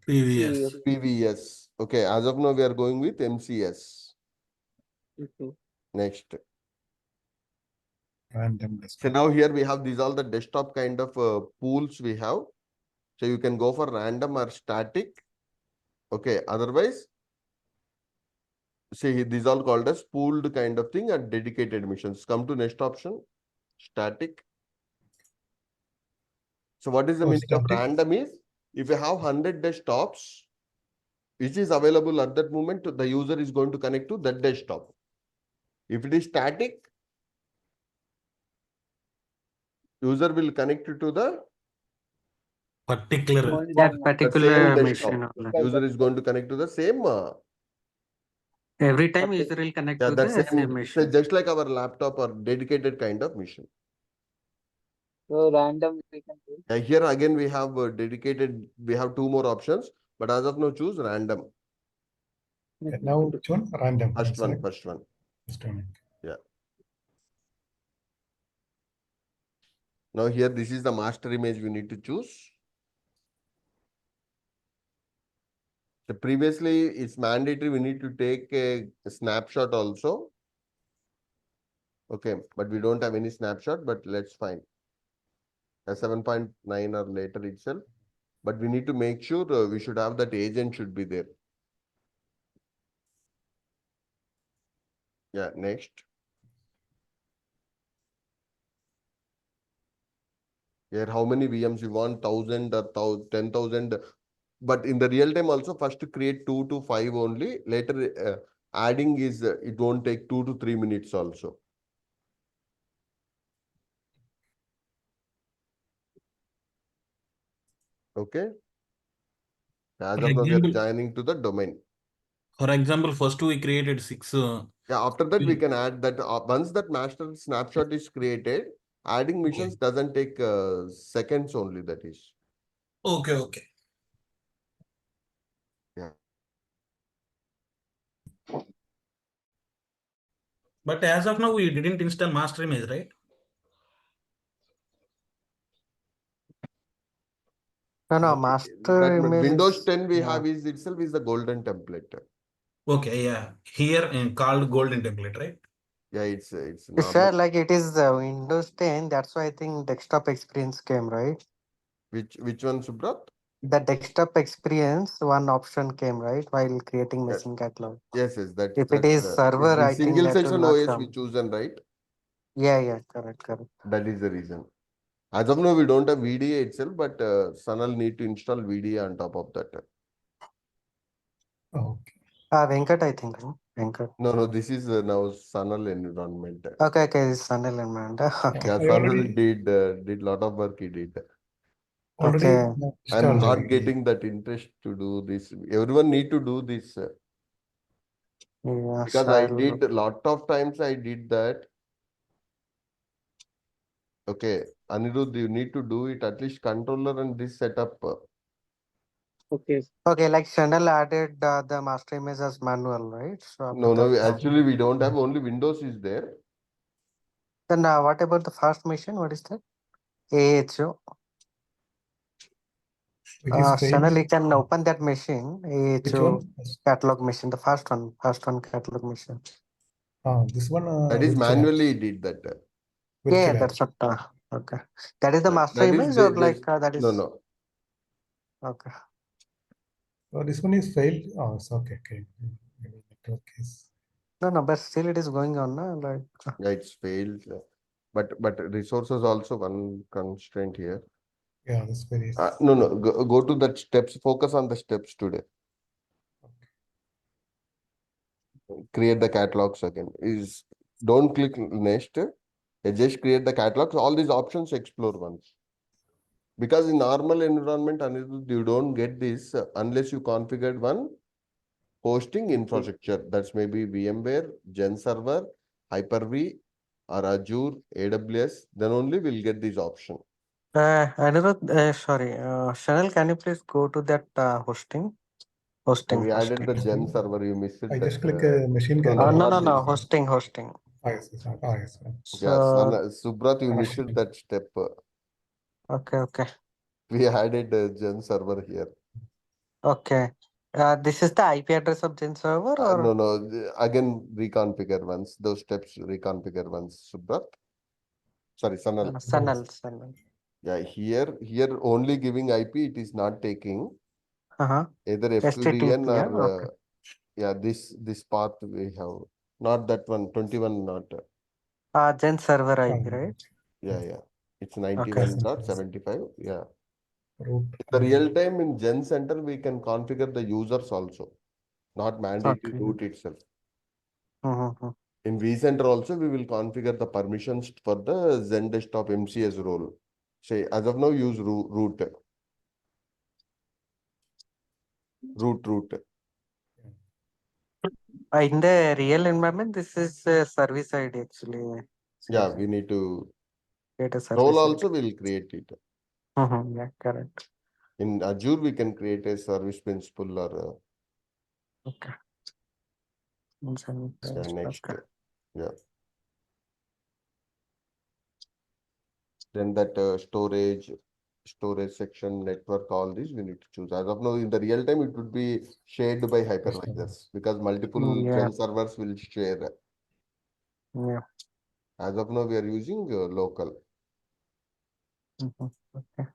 PVS. PVS. Okay. As of now, we are going with MCS. Okay. Next. Random So desktop. now here we have these all the desktop kind of pools we have. So you can go for random or static. Okay. Otherwise, see these all called as pooled kind of thing and dedicated missions. Come to next option, static. So what is the Oh, meaning of static. random is if you have 100 desktops, which is available at that moment, the user is going to connect to that desktop. If it is static, user will connect to the Particular. Only That one. particular same machine. desktop. only. User is going to connect to the same. Every time Okay. user will connect Yeah, to that the same. same So machine. just like our laptop or dedicated kind of mission. So random we can do. Here again we have dedicated. We have two more options, but as of now choose random. Okay, now which one? Random. First Yes, one. right? First one. First one. Yeah. Now here this is the master image we need to choose. So previously it's mandatory we need to take a snapshot also. Okay, but we don't have any snapshot, but let's find a 7.9 or later itself. But we need to make sure we should have that agent should be there. Yeah, next. Here, how many VMs you want? 1,000 or 10,000. But in the real time also, first to create 2 to 5 only. Later, adding is it won't take 2 to 3 minutes also. Okay. As For of now, we are example, joining to the domain. first we created 6. Yeah, after that, we can add that once that master snapshot is created, adding missions doesn't take seconds only, that is. Okay. Yeah. But as of now, we didn't install master image, right? No, That master image Windows is 10 we have is itself is the golden template. Okay, yeah. Here in called golden template, right? Yeah, it's Sure, normal. like it is Windows 10. That's why I think desktop experience came, right? Which one, Subrat? The desktop experience, one option came, right? While creating Yeah. machine catalog. Yes, If it is server, in I think single that will session not OS we come. chosen, right? Yeah, correct. That is the reason. As of now, we don't have VDA itself, but Sanal need to install VDA on top of that. Okay. Venkat, I think, no? Venkat. No, this is now Sanal environment. Okay, this is Sanil and Manda. Okay. Yeah, I Sanal already did lot of work he did. already Okay. I'm installed not already. getting that interest to do this. Everyone need to do this. Yeah, Because I sure. did a lot of times I did that. Okay, Anirudh, you need to do it at least controller and this setup. Okay. Okay, like Chanel added the master image as manual, right? So after No, that, actually we don't have, only Windows is there. then what about the first mission? What is that? AHO. Which is failed? Sanal, you can open that machine. Which one? Catalog machine, the first one catalog machine. This one. That is Virtual manually did that. Yeah, apps. that's what. Okay, that is the master That is image, or this, like that is no. okay. Oh, this one is failed. Oh, it's okay. Okay. Maybe network is. No, but still it is going on. No? Like Yeah, it's failed. But resources also one constraint here. Yeah, this very. No. Go to that steps. Focus on the steps today. Create the catalogs again. Don't click next. Just create the catalogs. All these options explore once. Because in normal environment, Anirudh, you don't get this unless you configured one hosting infrastructure. That's maybe VMware, Xenserver, Hyper-V, or Azure, AWS. Then only we'll get this option. Anirudh, sorry, Sanal, can you please go to that hosting? We added the Xenserver. You missed I that. just click machine No, catalog. not No, this. hosting. Yes. Yes. Yes, So Subrat, you missed Hosting. that step. okay. We added Xenserver here. Okay. This is the IP address of Xenserver, or No. Again, reconfigure once. Those steps reconfigure once. Subrat. Sorry, Sanal. Sanal. Yeah, here only giving IP. It is not taking either FQDN HTTP, yeah, or okay. yeah. This path we have. Not that one. 21 not. Xenserver IP, right? Yeah. It's Okay. 91.75. Yeah. Root. The real time in Gen Center, we can configure the users also, not mandatory Okay. root itself. Mm-hmm. In vCenter also, we will configure the permissions for the Zen Desktop MCS role. Say, as of now, use root. In the real environment, this is service ID actually. Yeah, we need to. Create a service Role ID. also will create it. Yeah, correct. In Azure, we can create a service principal or. Okay. Next. Okay. Yeah. Then that storage section, network, all these we need to choose. As of now, in the real time, it would be shared by hypervisors because multiple Yeah. Gen servers will share. Yeah. As of now, we are using local. Okay.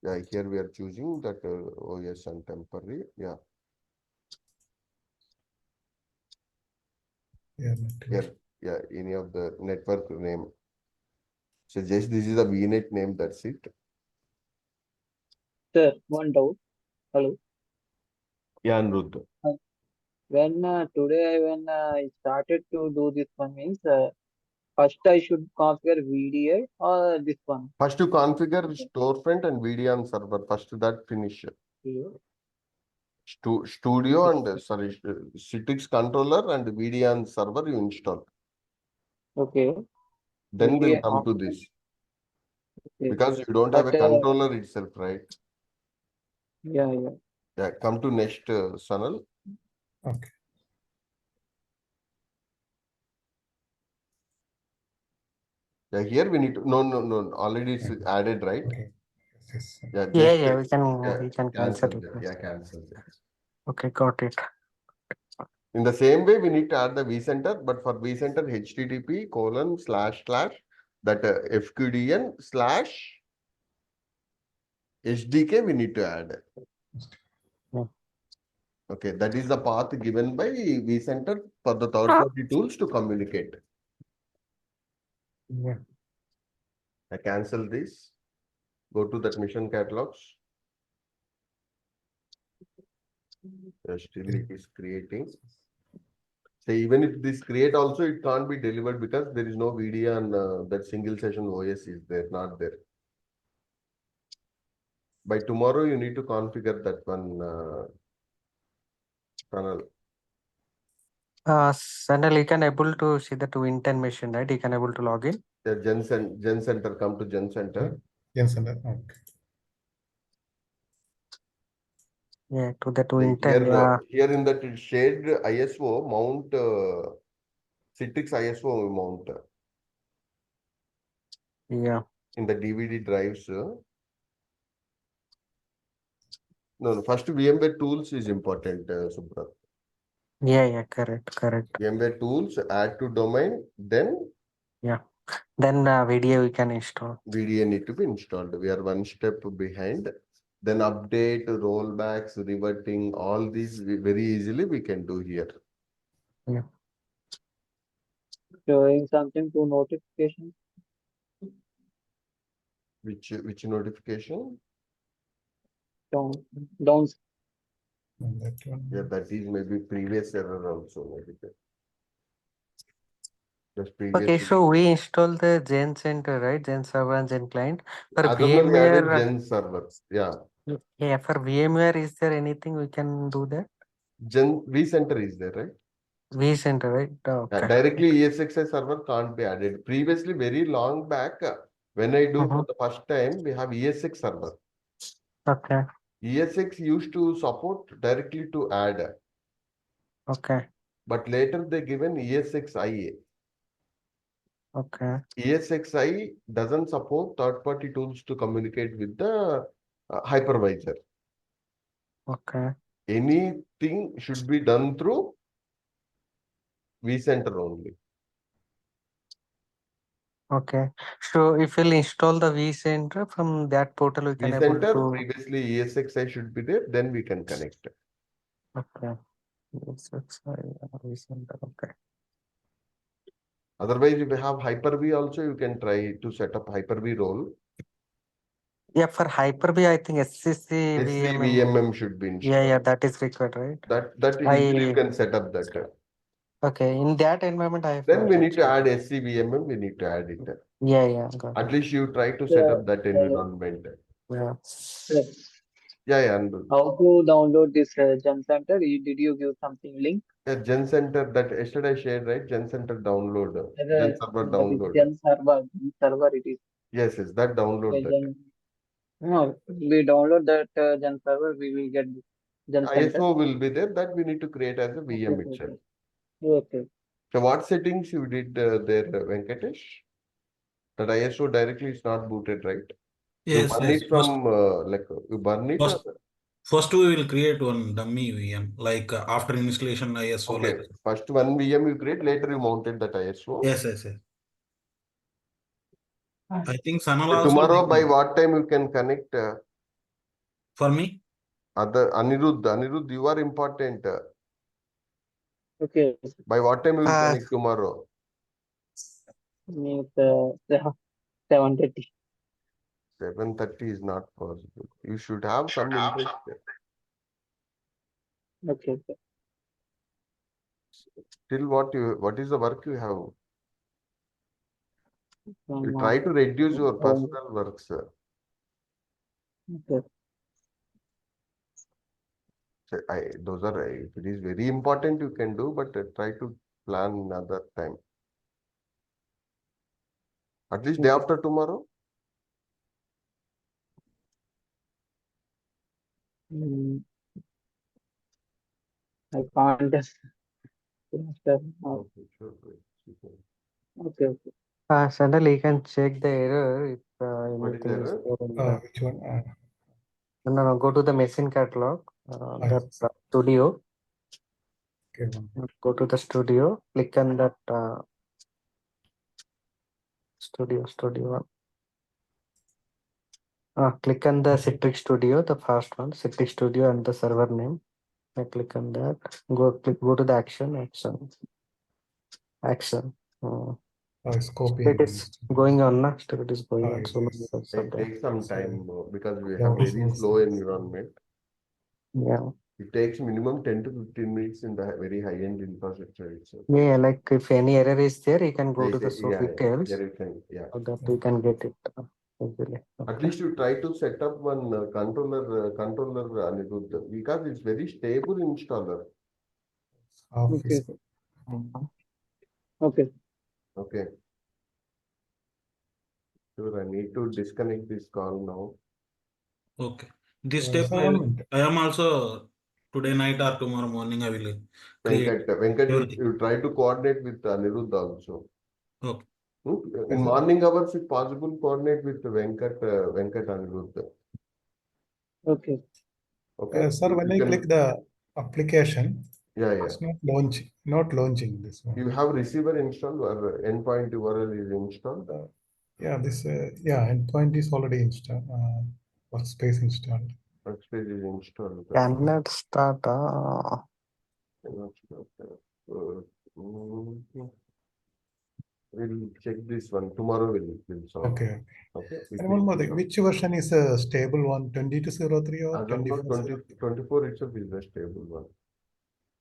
Yeah, here we are choosing that OS and temporary. Yeah. Yeah, any of the network name. So just this is a VNet name, that's it. Sir, one doubt. Hello. Yeah, Anirudh. When today when I started to do this one means first I should configure VDA or this one. First you configure storefront and VDN server. First that finish. Studio and Citrix controller and VDN server you install. Okay. Then we'll VDA come to option. this. Okay. Because you don't have a controller itself, right? Yeah. Yeah, come to next Sanal. Okay. Yeah, here we need to no. Already it's added, right? Okay. Yes. Yeah, Yeah, just we can cancel it. Yeah, cancel it. Okay, got it. In the same way, we need to add the vCenter, but for vCenter, http:// that fqdn/SDK we need to add. Okay, that is the path given by vCenter for the third-party tools to communicate. Yeah. I cancel this. Go to that mission catalogs. Still it is creating. So even if this create also, it can't be delivered because there is no VDA and that single session OS is there, not there. By tomorrow, you need to configure that one tunnel. Sanal, you can able to see the twin 10 machine, right? You can able to log in. The Gen Center, come to Gen Center. Xenserver. Okay. Yeah, to the twin 10. Here in that shared ISO, mount Citrix ISO mount. Yeah. In the DVD drives. No, first VMware tools is important, Subrat. Yeah, correct. VMware tools, add to domain, then Then VDA we can install. VDA need to be installed. We are one step behind. Then update, rollbacks, reverting, all these very easily we can do here. Showing something to notification. Which notification? Down. And that one. Yeah, that is maybe previous error also. Maybe just previous. Okay, so we install the Xenserver, right? Xenserver and Xenclient. For Other than we added VMware, Xenserver. Yeah. yeah, for VMware, is there anything we can do that? vCenter is there, right? vCenter, right? Okay. Directly ESXi server can't be added. Previously, very long back, when I do for the first time, we have ESX server. Okay. ESX used to support directly to add, Okay. but later they given ESXi. Okay. ESXi doesn't support third-party tools to communicate with the hypervisor. Okay. Anything should be done through vCenter only. Okay. So if we'll install the vCenter from that portal, we can able vCenter, to. previously ESXi should be there, then we can connect. Okay. Yes, that's vCenter. Okay. Otherwise, if you have Hyper-V also, you can try to set up Hyper-V role. Yeah, for Hyper-V, I think SCC VMM. SCVMM should be installed. Yeah, that is required, right? That easily you can set up that. Okay, in that environment, I have. Then we need to add SCVMM, we need to add it. Yeah, got At it. least you try to set up that environment. Yeah. Yeah, and How to download this Xenserver? Did you give something link? Xenserver that yesterday I shared, right? Xenserver download. Xenserver That is download. Xenserver it is. Yes, that download that. No, we download that Xenserver, we will get Xenserver. ISO will be there, that we need to create as a VM Okay, itself. Okay. So what settings you did there, Venkatesh? That ISO directly is not booted, right? You Yes, burn yes. it from you burn it. First we will create one dummy VM, like after installation ISO. Okay, Like. first one VM you create, later you mounted that ISO. Yes. I think Sanal So also. tomorrow by what time you can connect? For me? Other Anirudh, you are important. Okay. By what time you will connect tomorrow? Means 7:30. 7:30 is not possible. You should have some interest. Okay. Till what is the work you have? You From, try to reduce your home. personal works. Okay. So those are, if it is very important, you can do, but try to plan another time. At least day after tomorrow. I can't. Okay. Suddenly you can check the error if What is anything is error? there in the. Which one? No, go to the machine catalog. That studio. Okay, one. Go to the studio. Click on that studio one. Click on the Citrix Studio, the first one, Citrix Studio and the server name. I click on that. Go to the action. It's copying. It is going on now. Still it is going on. So It takes some time because we Yeah, have very also slow environment. yeah. It takes minimum 10 to 15 minutes in the very high-end infrastructure itself. Yeah, like if any error is there, you can go They to the say, details there you can, so that you can get it easily. At least you try to set up one controller, Anirudh, because it's very stable installer. Okay. Okay. Okay. Sure, I need to disconnect this call now. Okay. This step I am also today night or tomorrow morning I will create. Venkat, you try to coordinate with Anirudh also. Okay. In morning hours, if possible, coordinate with Venkat Anirudh. Okay. Okay. Sir, when You I can- click the application, Yeah, yeah. it's not launching this one. You have receiver installed or endpoint URL is installed. Yeah, endpoint is already installed. Workspace installed. Workspace is installed. Cannot start. Cannot start. We'll check this one. Tomorrow we'll solve. Okay. Okay. And one more thing, which version is a stable one? 2203 or As of now, 2403? 24 itself is the stable one.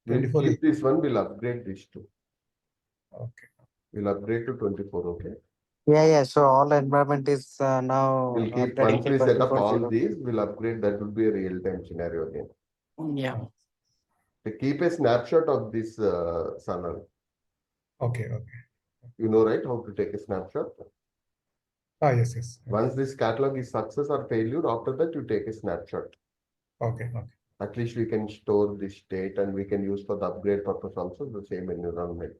We'll 24 keep this one, we'll upgrade this too. Okay. We'll upgrade to 24, okay? Yeah. So all environment is now We'll keep, upgrading once to we set up all 24/0. these, we'll upgrade, that would be a real-time scenario again. Yeah. To keep a snapshot of this Sanal. Okay. You know, right, how to take a snapshot? Yes. Once this catalog is success or failure, after that you take a snapshot. Okay. At least we can store this state and we can use for the upgrade purpose also the same environment.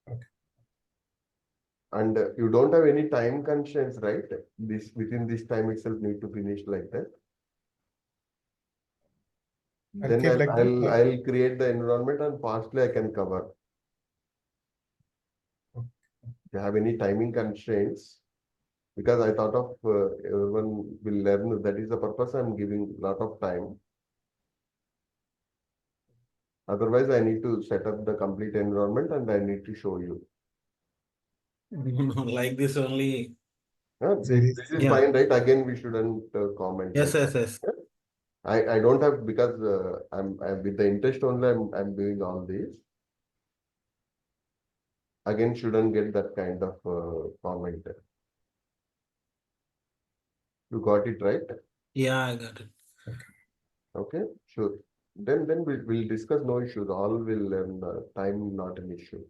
Okay. And you don't have any time constraints, right? This within this time itself need to finish like that. I'll Then keep like that. I'll create the environment and fastly I can cover. Okay. If you have any timing constraints, because I thought of everyone will learn, that is the purpose I'm giving a lot of time. Otherwise, I need to set up the complete environment and I need to show you. Like this only. This is Yeah. fine, right? Again, we shouldn't comment. Yes. I don't have, because I'm with the interest only I'm doing all this. Again, shouldn't get that kind of comment. You got it right? Yeah, I got it. Okay, sure. Then we'll discuss, no issues. All will learn. Time not an issue.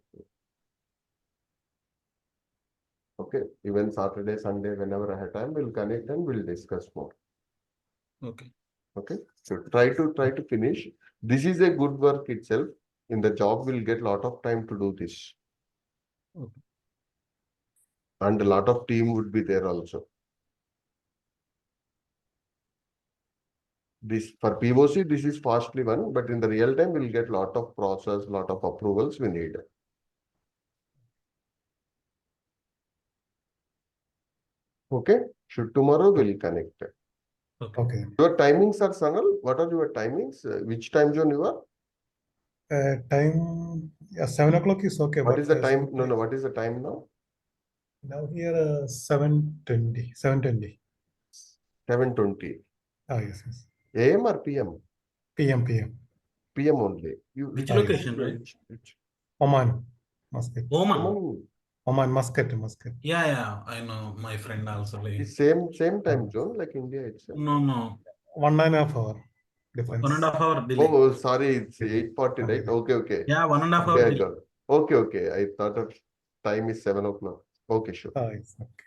Okay, even Saturday, Sunday, whenever I have time, we'll connect and we'll discuss more. Okay. Okay, so try to finish. This is a good work itself. In the job, we'll get a lot of time to do this. Okay. And a lot of team would be there also. This for POC, this is fastly one, but in the real time, we'll get a lot of process, lot of approvals we need. Okay, should tomorrow we'll connect. Okay. Your timings are Sanal. What are your timings? Which time zone you are? Time, 7 o'clock is okay. What but is the time? No, sometime- what is the time now? Now here 7:20. 7:20. 7:20. Yes. AM or PM? PM. PM only. Which Ah, yes. location, right? Oman, Muscat. Oman. Oman, Muscat. Yeah. I know my friend also. Like, It's same time zone like India itself. no. 1.5 hour difference. 1.5 hour delay. Oh, sorry, it's 8:40, right? Okay. Yeah, 1.5 Okay, hour I delay. got it. Okay. I thought of time is 7 o'clock. Okay, sure. Yes, okay.